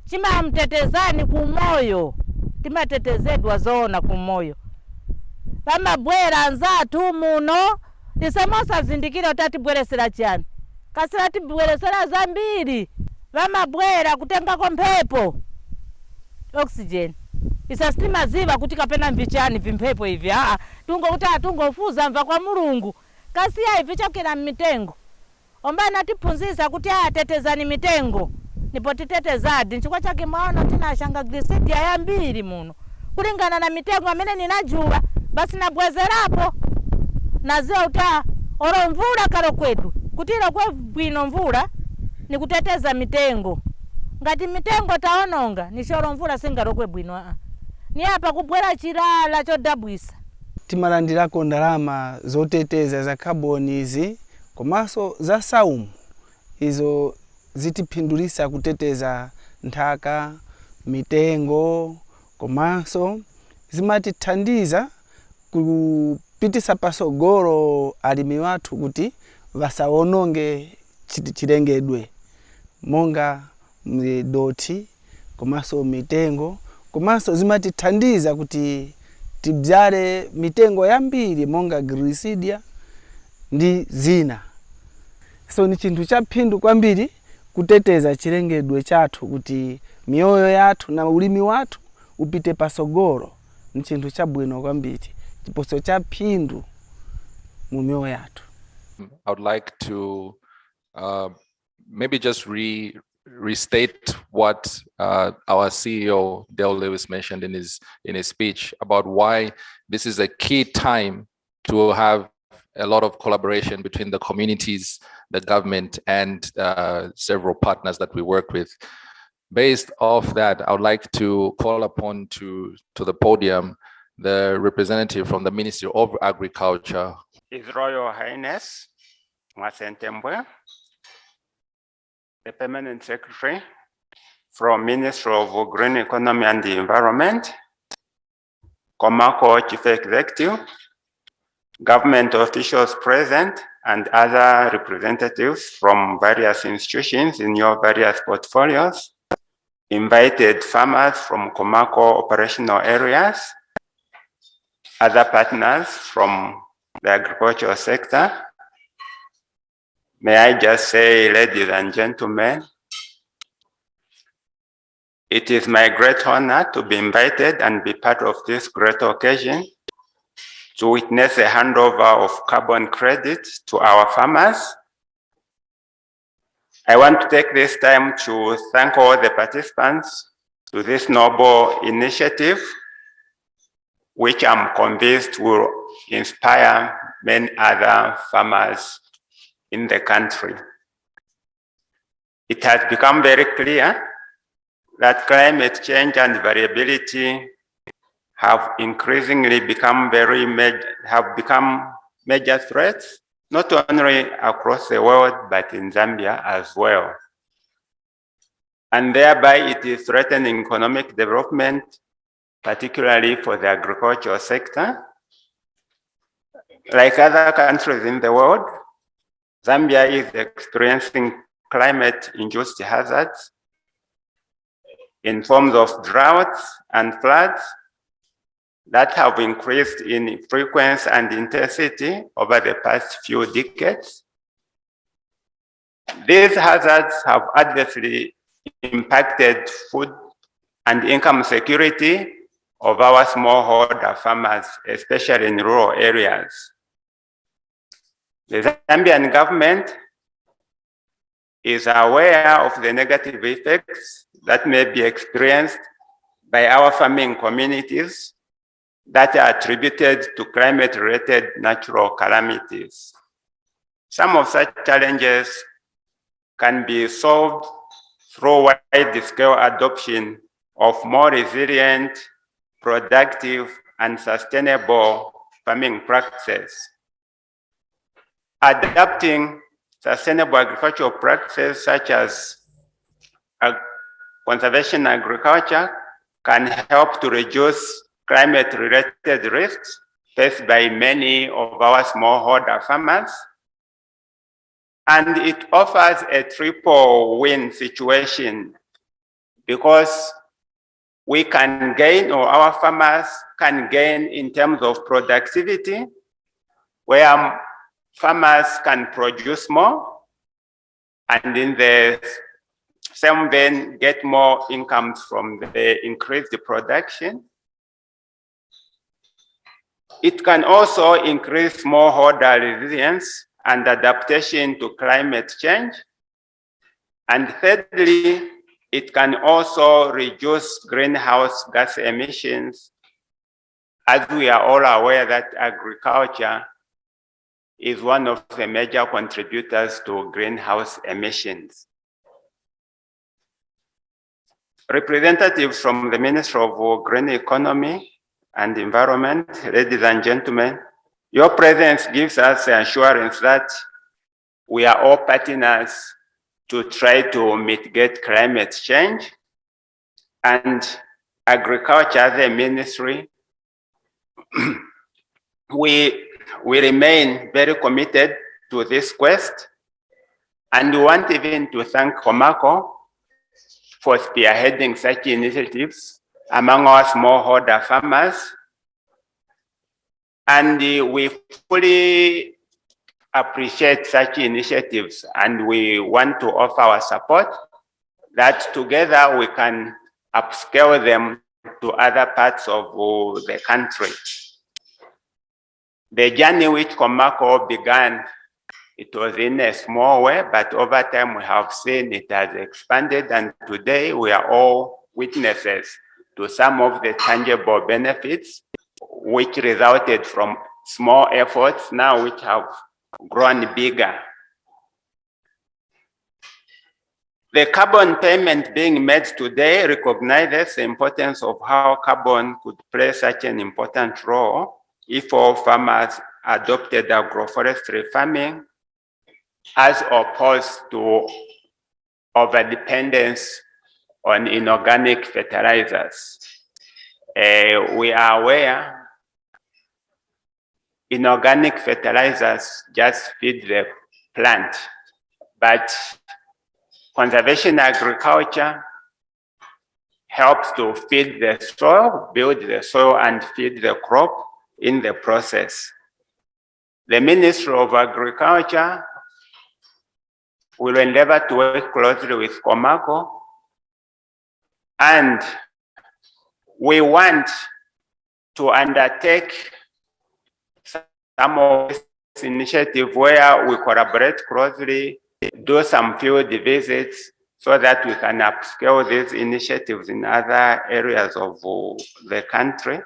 chimamtetezani kumoyo. Timatetezedwa zoona kumoyo. Vamabwera anzathu muno tisamosazindikira kuti atibweresera chani. Kasira tibweresera zambiri. Vamabwera kutengako mphepo oxygen. Isasitima ziva kuti kapena mvichani vimphepo hivi. Tungo kuti atungofuza mva kwa Mulungu. Kasiya ivi chokera mitengo. Ombana tiphunzitsa kuti tetezani mitengo. Nipo titetezadi. Nchikwa chake mwaona tinashanga Grisidia yambiri muno. Kulingana na mitengo amene ninajua. Basi nabwezerapo. Naziwa uta oro mvula kalo kwetu. Kutilo kwe bwino mvula ni kuteteza mitengo. Ngati mitengo taononga ni shoro mvula singarokwe bwino. Ni hapa kubwera chilala chodabwisa. Timalandirako ndalama zoteteza za carbon izi komanso za saumu. Izo zitipindulisa kuteteza nthaka, mitengo, komanso zimatithandiza kupitisa pasogolo alimi wathu kuti vasaononge chilengedwe monga doti komanso mitengo, komanso zimatithandiza kuti tibyale mitengo yambiri monga Grisidia ndi zina. So ni chinthu chaphindu kwambiri kuteteza chilengedwe chathu kuti mioyo yathu na ulimi wathu upite pasogolo. Ni chinthu chabwino kwambiri chiposo chaphindu mu mioyo yathu. I would like to maybe just restate what our CEO Dale Lewis mentioned in his speech about why this is a key time to have a lot of collaboration between the communities, the government, and several partners that we work with. Based off that, I would like to call upon to the podium the representative from the Ministry of Agriculture. His Royal Highness Mwasentembwe, the Permanent Secretary from Ministry of Green Economy and the Environment, COMACO Chief Executive, government officials present, and other representatives from various institutions in your various portfolios, invited farmers from COMACO operational areas, other partners from the agricultural sector. May I just say, ladies and gentlemen, it is my great honor to be invited and be part of this great occasion to witness a handover of carbon credit to our farmers. I want to take this time to thank all the participants to this noble initiative, which I'm convinced will inspire many other farmers in the country. It has become very clear that climate change and variability have increasingly become major threats, not only across the world, but in Zambia as well. And thereby it is threatening economic development, particularly for the agricultural sector. Like other countries in the world, Zambia is experiencing climate-induced hazards in forms of droughts and floods that have increased in frequency and intensity over the past few decades. These hazards have adversely impacted food and income security of our smallholder farmers, especially in rural areas. The Zambian government is aware of the negative effects that may be experienced by our farming communities that are attributed to climate-related natural calamities. Some of such challenges can be solved through wide-scale adoption of more resilient, productive, and sustainable farming practices. Adapting sustainable agricultural practices such as conservation agriculture can help to reduce climate-related risks faced by many of our smallholder farmers. And it offers a triple win situation because we can gain, or our farmers can gain in terms of productivity, where farmers can produce more, and in the same vein, get more incomes from the increased production. It can also increase smallholder resilience and adaptation to climate change. And thirdly, it can also reduce greenhouse gas emissions, as we are all aware that agriculture is one of the major contributors to greenhouse emissions. Representatives from the Ministry of Green Economy and Environment, ladies and gentlemen, your presence gives us the assurance that we are all partners to try to mitigate climate change, and agriculture as a ministry, we remain very committed to this quest, and we want even to thank COMACO for spearheading such initiatives among our smallholder farmers. And we fully appreciate such initiatives, and we want to offer our support that together we can upscale them to other parts of the country. The journey which COMACO began, it was in a small way, but over time we have seen it has expanded, and today we are all witnesses to some of the tangible benefits which resulted from small efforts now which have grown bigger. The carbon payment being made today recognizes the importance of how carbon could play such an important role if all farmers adopted agroforestry farming as opposed to overdependence on inorganic fertilizers. We are aware inorganic fertilizers just feed the plant, but conservation agriculture helps to feed the soil, build the soil, and feed the crop in the process. The Ministry of Agriculture will endeavor to work closely with COMACO, and we want to undertake some of this initiative where we collaborate closely, do some field visits so that we can upscale these initiatives in other areas of the country.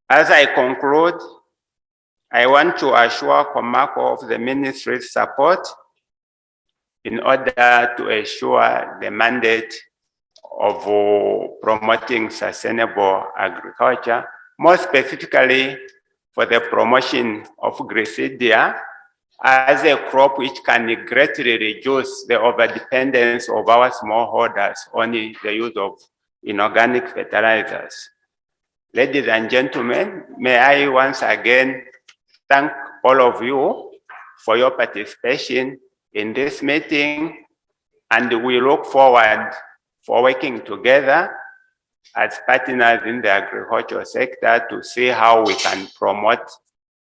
As I conclude, I want to assure COMACO of the ministry's support in order to ensure the mandate of promoting sustainable agriculture, more specifically for the promotion of Grisedia as a crop which can greatly reduce the overdependence of our smallholders on the use of inorganic fertilizers. Ladies and gentlemen, may I once again thank all of you for your participation in this meeting, and we look forward for working together as partners in the agricultural sector to see how we can promote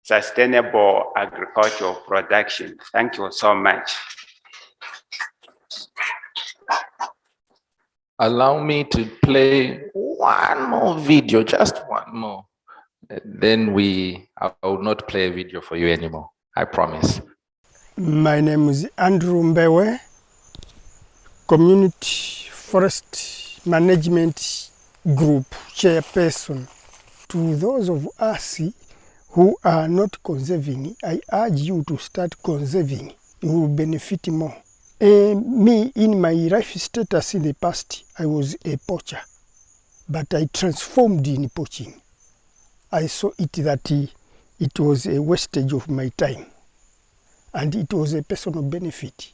sustainable agricultural production. Thank you so much. Allow me to play one more video, just one more. Then I will not play a video for you anymore. I promise. My name is Andrew Mbewe, Community Forest Management Group Chairperson. To those of us who are not conserving, I urge you to start conserving. You will benefit more. Me, in my life status in the past, I was a poacher, but I transformed in poaching. I saw it that it was a wastage of my time, and it was a personal benefit.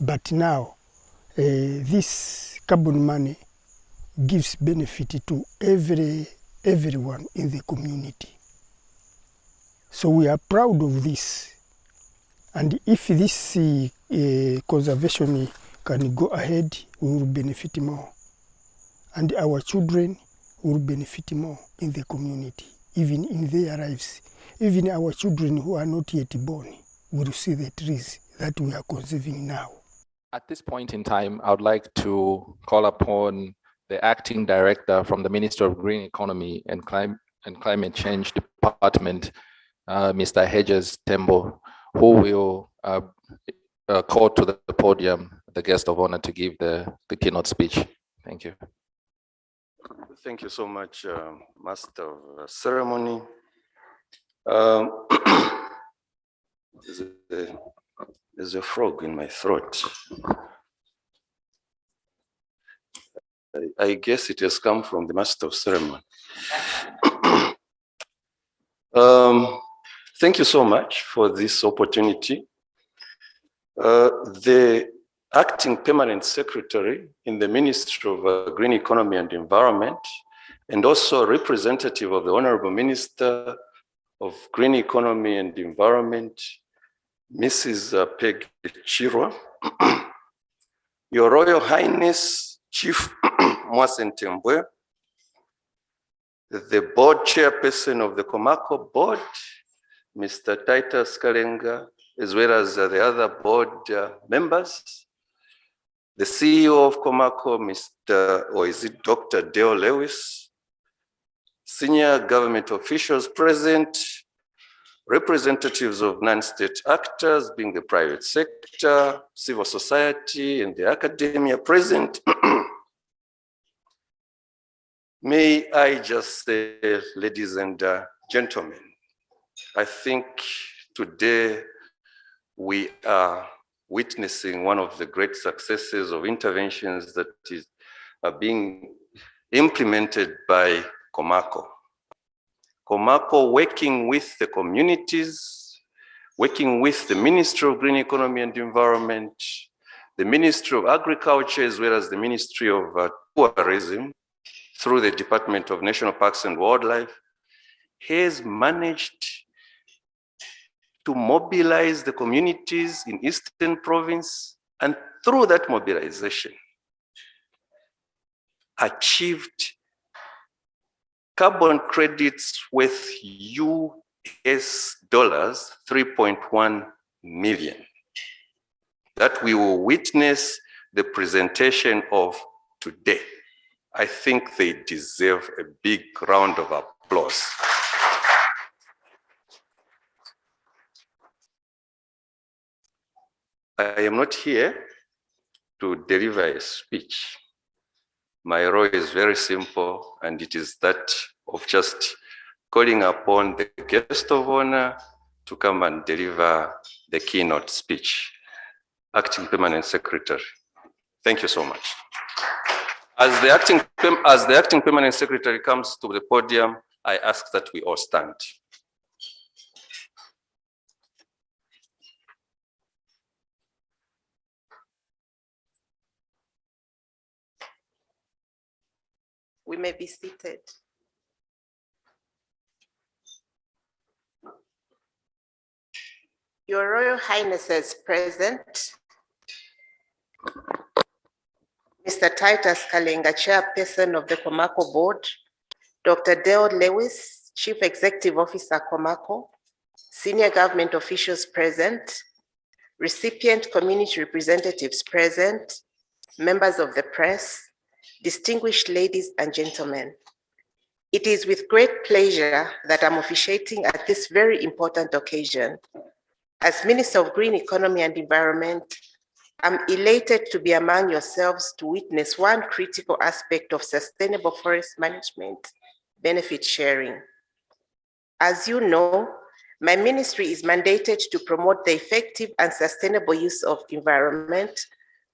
But now, this carbon money gives benefit to everyone in the community. So we are proud of this. And if this conservation can go ahead, we will benefit more. And our children will benefit more in the community, even in their lives. Even our children who are not yet born will see the trees that we are conserving now. At this point in time, I would like to call upon the acting director from the Ministry of Green Economy and Climate Change Department, Mr. Hedges Tembo, who will call to the podium the guest of honor to give the keynote speech. Thank you. Thank you so much, Master of Ceremony. There's a frog in my throat. I guess it has come from the Master of Ceremony. Thank you so much for this opportunity. The Acting Permanent Secretary in the Ministry of Green Economy and Environment, and also representative of the Honorable Minister of Green Economy and Environment, Mrs. Peg Chirwa, Your Royal Highness Chief Mwasentembwe, the board chairperson of the COMACO board, Mr. Titus Kalenga, as well as the other board members, the CEO of COMACO, Dr. Dale Lewis, senior government officials present, representatives of non-state actors, being the private sector, civil society, and the academia present. May I just say, ladies and gentlemen, I think today we are witnessing one of the great successes of interventions that are being implemented by COMACO. COMACO, working with the communities, working with the Ministry of Green Economy and Environment, the Ministry of Agriculture, as well as the Ministry of Tourism, through the Department of National Parks and Wildlife, has managed to mobilize the communities in Eastern Province, and through that mobilization, achieved carbon credits worth US dollars 3.1 million. That we will witness the presentation of today. I think they deserve a big round of applause. I am not here to deliver a speech. My role is very simple, and it is that of just calling upon the guest of honor to come and deliver the keynote speech. Acting Permanent Secretary. Thank you so much. As the Acting Permanent Secretary comes to the podium, I ask that we all stand. We may be seated. Your Royal Highnesses present, Mr. Titus Kalenga, Chairperson of the COMACO Board, Dr. Dale Lewis, Chief Executive Officer, COMACO, senior government officials present, recipient community representatives present, members of the press, distinguished ladies and gentlemen. It is with great pleasure that I'm officiating at this very important occasion. As Minister of Green Economy and Environment, I'm elated to be among yourselves to witness one critical aspect of sustainable forest management, benefit sharing. As you know, my ministry is mandated to promote the effective and sustainable use of environment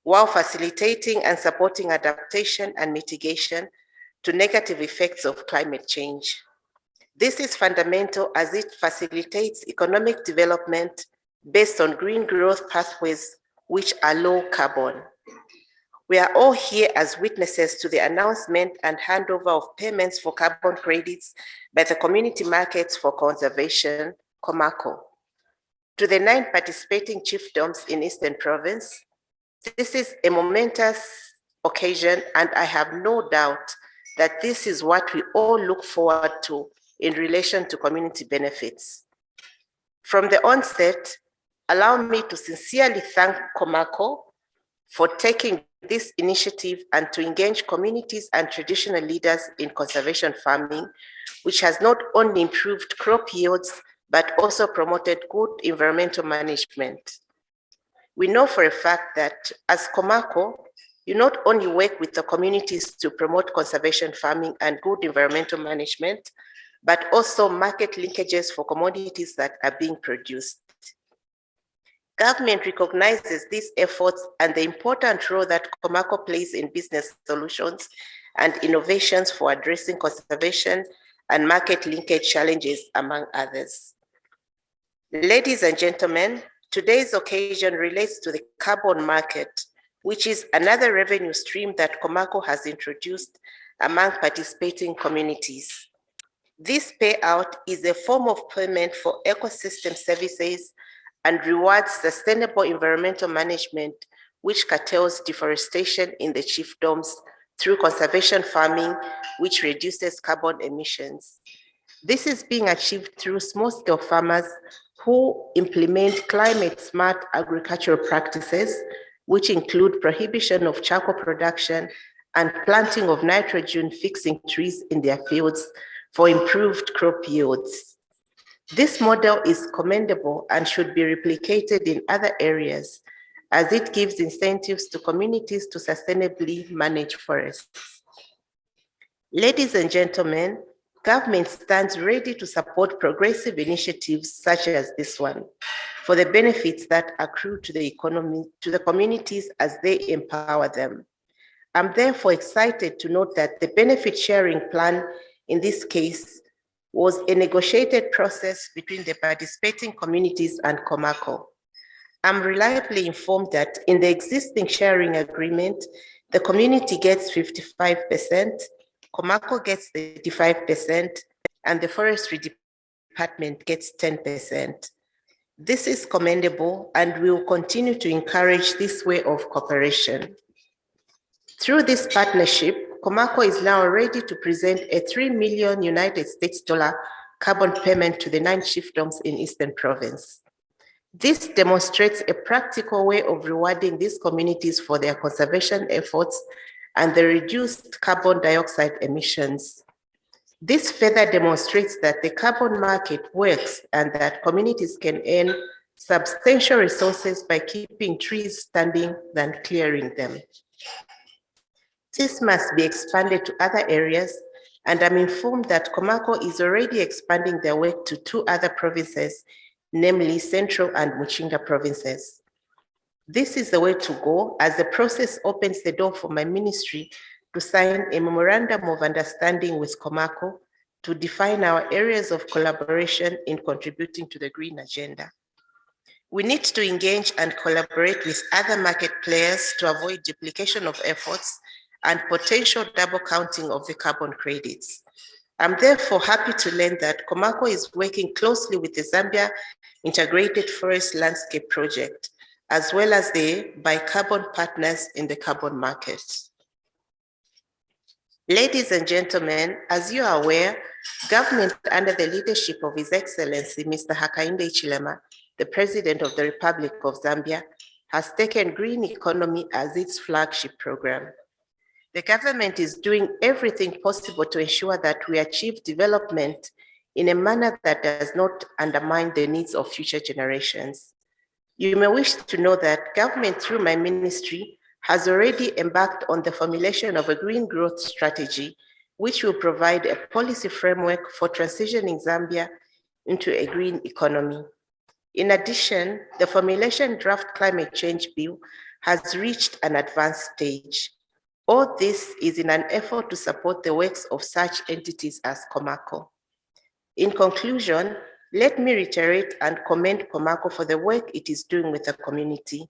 while facilitating and supporting adaptation and mitigation to negative effects of climate change. This is fundamental as it facilitates economic development based on green growth pathways which are low carbon. We are all here as witnesses to the announcement and handover of payments for carbon credits by the Community Markets for Conservation, COMACO, to the 9 participating chiefdoms in Eastern Province. This is a momentous occasion, and I have no doubt that this is what we all look forward to in relation to community benefits. From the onset, allow me to sincerely thank COMACO for taking this initiative and to engage communities and traditional leaders in conservation farming, which has not only improved crop yields, but also promoted good environmental management. We know for a fact that as COMACO, you not only work with the communities to promote conservation farming and good environmental management, but also market linkages for commodities that are being produced. Government recognizes these efforts and the important role that COMACO plays in business solutions and innovations for addressing conservation and market linkage challenges, among others. Ladies and gentlemen, today's occasion relates to the carbon market, which is another revenue stream that COMACO has introduced among participating communities. This payout is a form of payment for ecosystem services and rewards sustainable environmental management, which curtails deforestation in the chiefdoms through conservation farming, which reduces carbon emissions. This is being achieved through small-scale farmers who implement climate-smart agricultural practices, which include prohibition of charcoal production and planting of nitrogen-fixing trees in their fields for improved crop yields. This model is commendable and should be replicated in other areas as it gives incentives to communities to sustainably manage forests. Ladies and gentlemen, government stands ready to support progressive initiatives such as this one for the benefits that accrue to the economy, to the communities as they empower them. I'm therefore excited to note that the benefit sharing plan in this case was a negotiated process between the participating communities and COMACO. I'm reliably informed that in the existing sharing agreement, the community gets 55%, COMACO gets 35%, and the forestry department gets 10%. This is commendable, and we will continue to encourage this way of cooperation. Through this partnership, COMACO is now ready to present a $3 million United States carbon payment to the 9 chiefdoms in Eastern Province. This demonstrates a practical way of rewarding these communities for their conservation efforts and the reduced carbon dioxide emissions. This further demonstrates that the carbon market works and that communities can earn substantial resources by keeping trees standing than clearing them. This must be expanded to other areas, and I'm informed that COMACO is already expanding their work to 2 other provinces, namely Central and Muchinga provinces. This is the way to go, as the process opens the door for my ministry to sign a memorandum of understanding with COMACO to define our areas of collaboration in contributing to the green agenda. We need to engage and collaborate with other market players to avoid duplication of efforts and potential double counting of the carbon credits. I'm therefore happy to learn that COMACO is working closely with the Zambia Integrated Forest Landscape Project, as well as the bicarbon partners in the carbon market. Ladies and gentlemen, as you are aware, government under the leadership of His Excellency, Mr. Hakainde Hichilema, the President of the Republic of Zambia, has taken green economy as its flagship program. The government is doing everything possible to ensure that we achieve development in a manner that does not undermine the needs of future generations. You may wish to know that government through my ministry has already embarked on the formulation of a green growth strategy, which will provide a policy framework for transitioning Zambia into a green economy. In addition, the formulation draft climate change bill has reached an advanced stage. All this is in an effort to support the works of such entities as COMACO. In conclusion, let me reiterate and commend COMACO for the work it is doing with the community.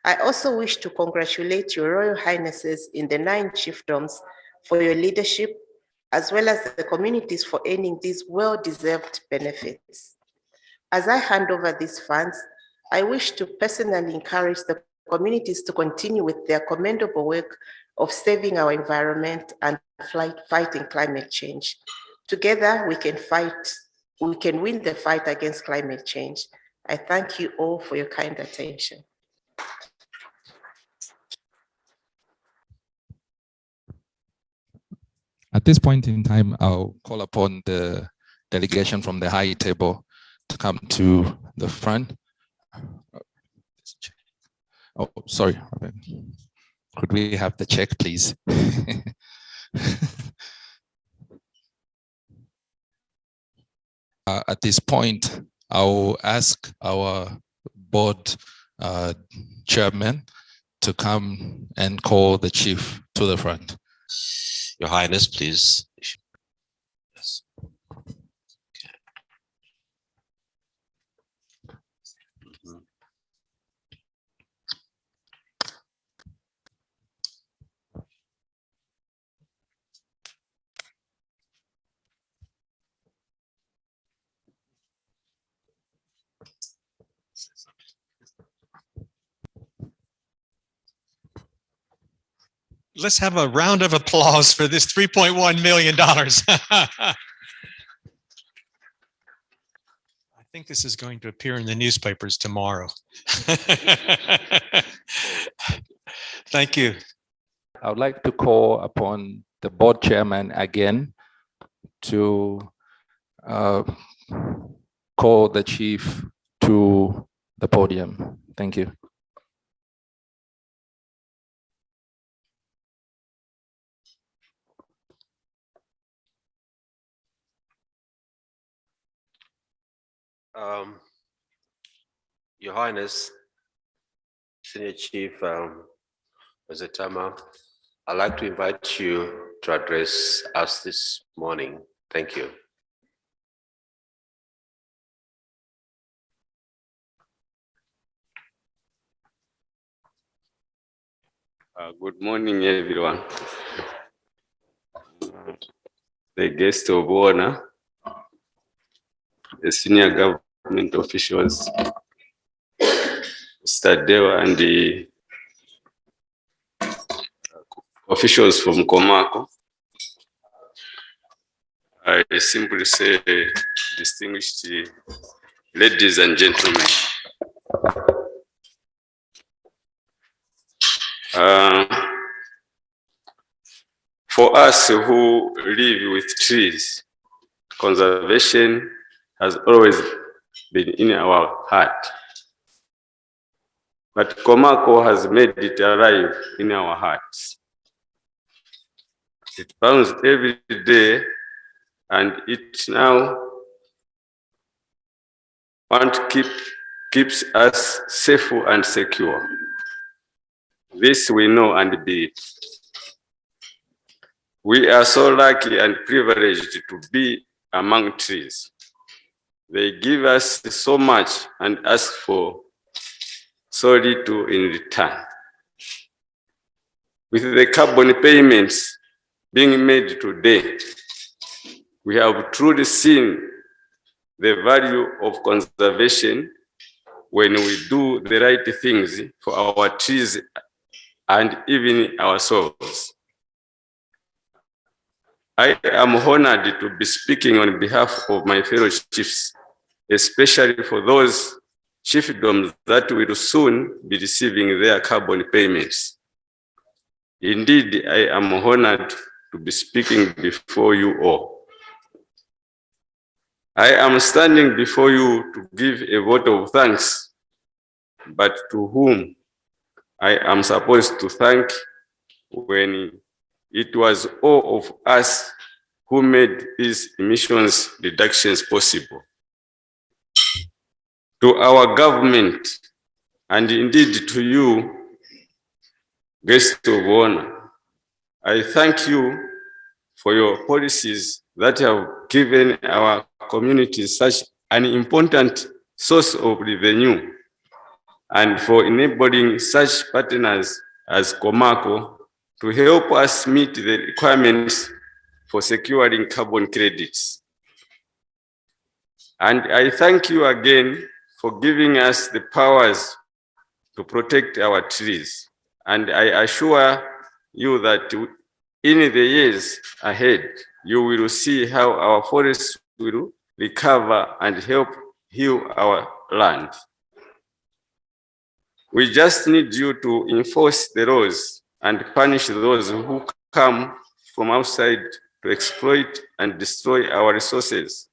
I also wish to congratulate your Royal Highnesses in the 9 chiefdoms for your leadership, as well as the communities for earning these well-deserved benefits. As I hand over these funds, I wish to personally encourage the communities to continue with their commendable work of saving our environment and fighting climate change. Together, we can win the fight against climate change. I thank you all for your kind attention. At this point in time, I'll call upon the delegation from the high table to come to the front. Oh, sorry. Could we have the check, please? At this point, I'll ask our board chairman to come and call the chief to the front. Your Highness, please. Yes. Let's have a round of applause for this $3.1 million. I think this is going to appear in the newspapers tomorrow. Thank you. I would like to call upon the board chairman again to call the chief to the podium. Thank you. Your Highness, Senior Chief Ozatama, I'd like to invite you to address us this morning. Thank you. Good morning, everyone. The guest of honor, the senior government officials, Mr. Deo, and the officials from COMACO. I simply say, distinguished ladies and gentlemen. For us who live with trees, conservation has always been in our heart. But COMACO has made it alive in our hearts. It burns every day, and it now keeps us safe and secure. This we know and believe. We are so lucky and privileged to be among trees. They give us so much and ask for so little in return. With the carbon payments being made today, we have truly seen the value of conservation when we do the right things for our trees and even ourselves. I am honored to be speaking on behalf of my fellow chiefs, especially for those chiefdoms that will soon be receiving their carbon payments. Indeed, I am honored to be speaking before you all. I am standing before you to give a vote of thanks, but to whom I am supposed to thank when it was all of us who made these emissions reductions possible. To our government, and indeed to you, guest of honor, I thank you for your policies that have given our communities such an important source of revenue, and for enabling such partners as COMACO to help us meet the requirements for securing carbon credits. And I thank you again for giving us the powers to protect our trees. And I assure you that in the years ahead, you will see how our forests will recover and help heal our land. We just need you to enforce the laws and punish those who come from outside to exploit and destroy our resources,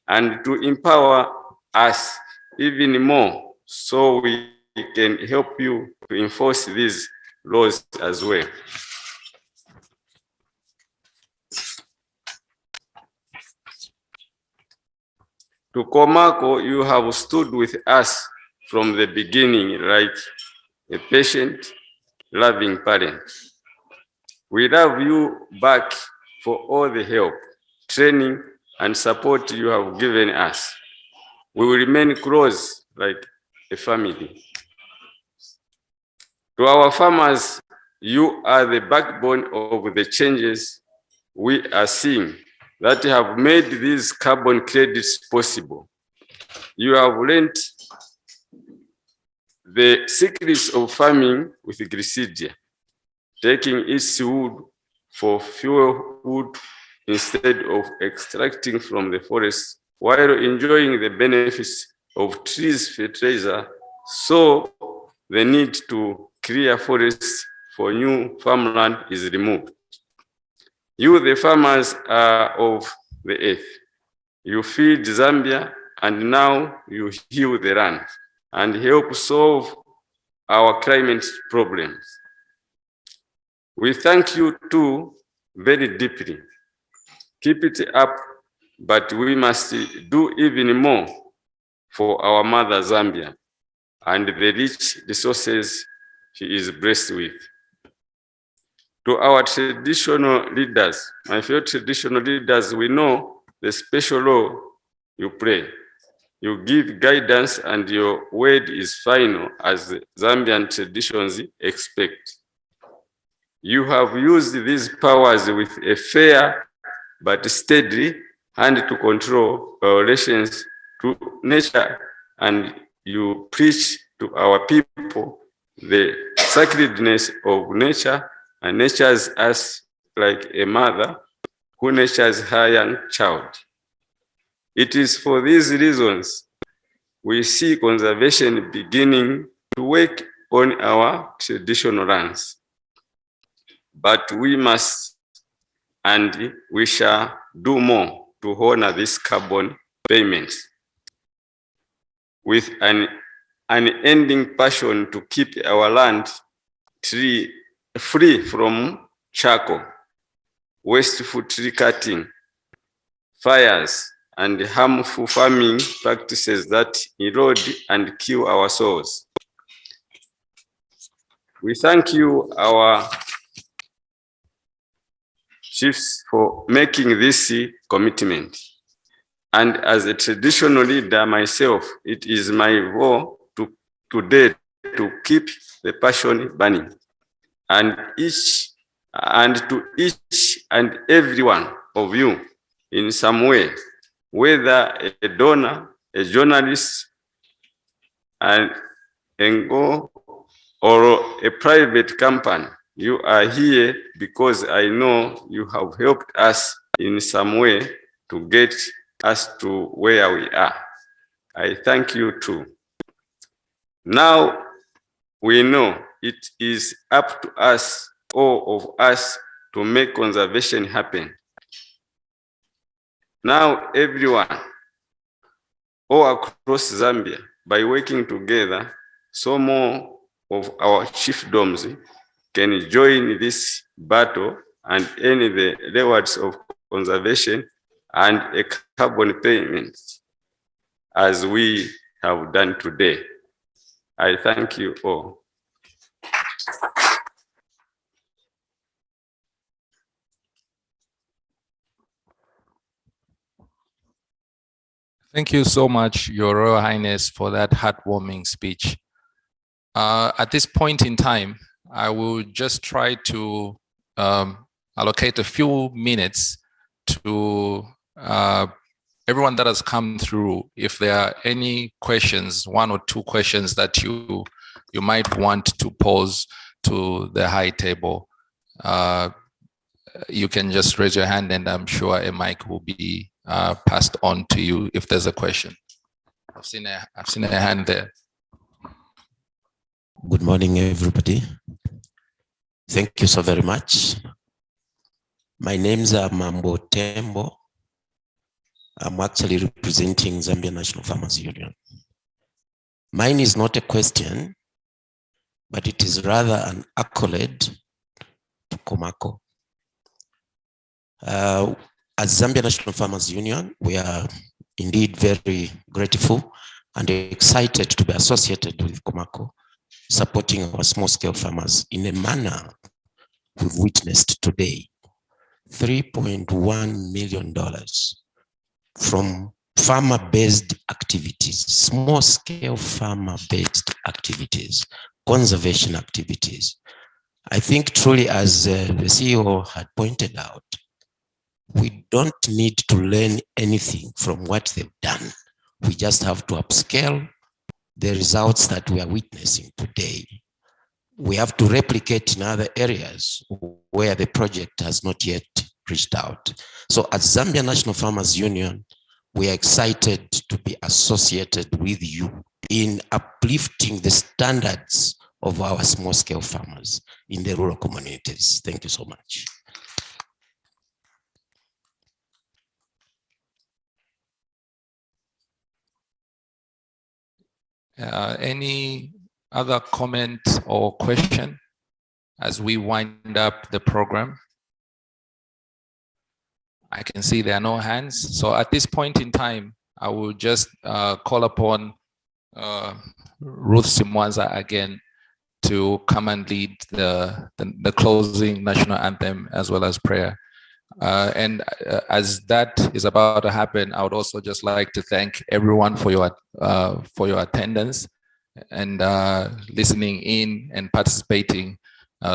and to empower us even more so we can help you to enforce these laws as well. To COMACO, you have stood with us from the beginning like a patient, loving parent. We love you back for all the help, training, and support you have given us. We will remain close like a family. To our farmers, you are the backbone of the changes we are seeing that have made these carbon credits possible. You have learned the secrets of farming with Grisidia, taking its wood for fuel wood instead of extracting from the forest, while enjoying the benefits of trees fertilizer, so the need to clear forests for new farmland is removed. You, the farmers, are of the earth. You feed Zambia, and now you heal the land and help solve our climate problems. We thank you too very deeply. Keep it up, but we must do even more for our mother Zambia and the rich resources she is blessed with. To our traditional leaders, my fellow traditional leaders, we know the special role you play. You give guidance and your word is final as Zambian traditions expect. You have used these powers with a fair but steady hand to control violations to nature, and you preach to our people the sacredness of nature, and nurtures us like a mother who nurtures her young child. It is for these reasons we see conservation beginning to work on our traditional lands. But we must and we shall do more to honor these carbon payments with an unending passion to keep our land free from charcoal, wasteful tree cutting, fires, and harmful farming practices that erode and kill our soils. We thank you, our chiefs, for making this commitment. And as a traditional leader myself, it is my role today to keep the passion burning. And to each and every one of you in some way, whether a donor, a journalist, or a private company, you are here because I know you have helped us in some way to get us to where we are. I thank you too. Now we know it is up to us, all of us, to make conservation happen. Now everyone, all across Zambia, by working together, so more of our chiefdoms can join this battle and earn the rewards of conservation and a carbon payment, as we have done today. I thank you all. Thank you so much, Your Royal Highness, for that heartwarming speech. At this point in time, I will just try to allocate a few minutes to everyone that has come through. If there are any questions, one or two questions that you might want to pose to the high table, you can just raise your hand and I'm sure a mic will be passed on to you if there's a question. I've seen a hand there. Good morning, everybody. Thank you so very much. My name's Mambo Tembo. I'm actually representing Zambian National Farmers Union. Mine is not a question, but it is rather an accolade to COMACO. As Zambian National Farmers Union, we are indeed very grateful and excited to be associated with COMACO, supporting our small-scale farmers in a manner we've witnessed today. $3.1 million from farmer-based activities, small-scale farmer-based activities, conservation activities. I think truly, as the CEO had pointed out, we don't need to learn anything from what they've done. We just have to upscale the results that we are witnessing today. We have to replicate in other areas where the project has not yet reached out. So as Zambian National Farmers Union, we are excited to be associated with you in uplifting the standards of our small-scale farmers in the rural communities. Thank you so much. Any other comment or question as we wind up the program? I can see there are no hands. So at this point in time, I will just call upon Ruth Simwanza again to come and lead the closing national anthem as well as prayer. And as that is about to happen, I would also just like to thank everyone for your attendance and listening in and participating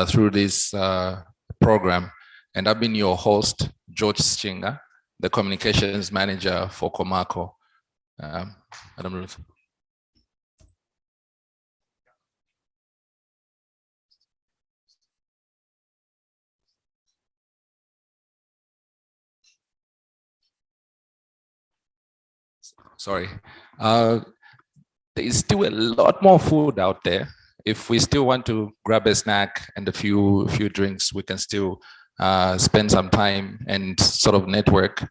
through this program. And I've been your host, George Chinga, the communications manager for COMACO. Madam Ruth. Sorry. There is still a lot more food out there. If we still want to grab a snack and a few drinks, we can still spend some time and sort of network.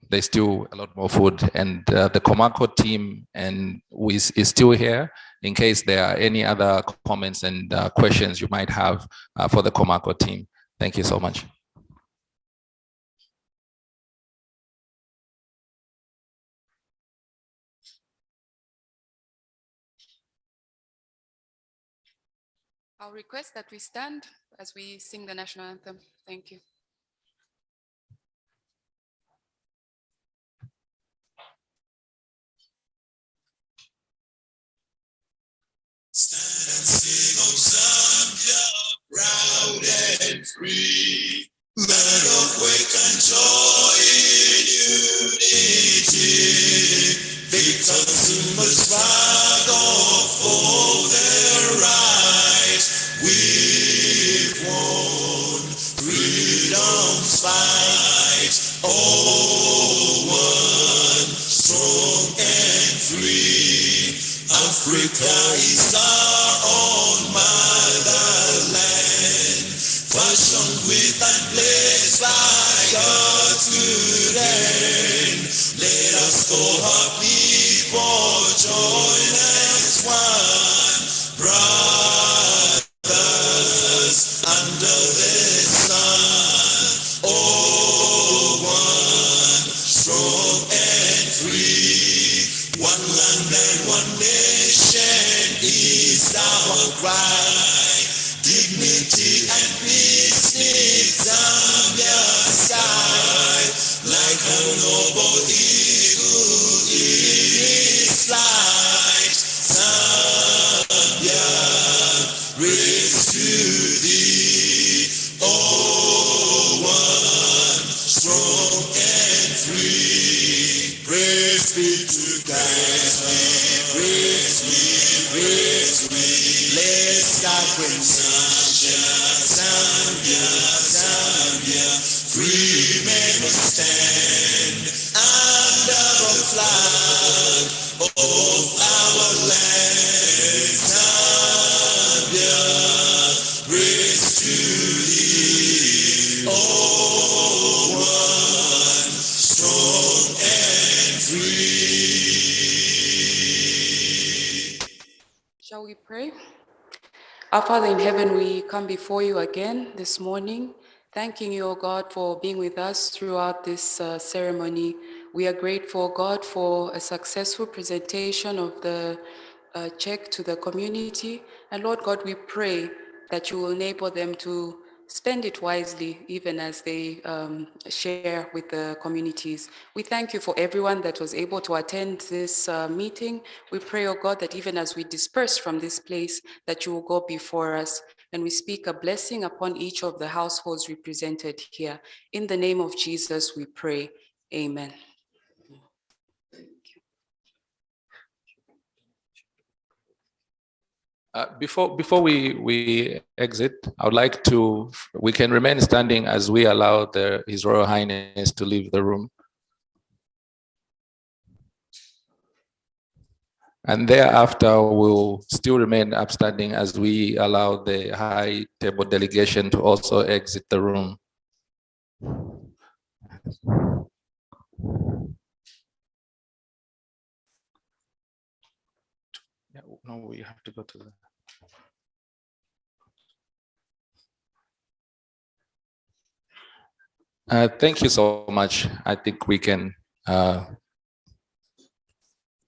There's still a lot more food, and the COMACO team is still here in case there are any other comments and questions you might have for the COMACO team. Thank you so much. I'll request that we stand as we sing the national anthem. Thank you. Stand and sing, O Zambia, proud and free. Men of wake and joy in unity. Victors who must battle for their rights. We've won freedom's fight. Oh, one, strong and free. Africa is our own motherland, fashioned with and blessed by God's good hand. Let us call our people, join as one, brothers under the sun. Oh, one, strong and free. One land and one nation is our cry. Dignity and peace needs Zambia's sky. Like a noble eagle in its flight. Zambia, raise to thee. Oh, one, strong and free. Praise be to God. Praise me. Let's start with Zambia, Zambia. Free men will stand under the flag of our land. Zambia, praise to thee. Oh, one, strong and free. Shall we pray? Our Father in heaven, we come before you again this morning, thanking you, O God, for being with us throughout this ceremony. We are grateful, God, for a successful presentation of the check to the community. And Lord God, we pray that you will enable them to spend it wisely, even as they share with the communities. We thank you for everyone that was able to attend this meeting. We pray, oh God, that even as we disperse from this place, that you will go before us. And we speak a blessing upon each of the households represented here. In the name of Jesus, we pray. Amen. Before we exit, I would like we can remain standing as we allow His Royal Highness to leave the room. And thereafter, we'll still remain upstanding as we allow the High Table delegation to also exit the room. No, we have to go to the... Thank you so much. I think we can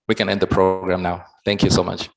we can end the program now. Thank you so much.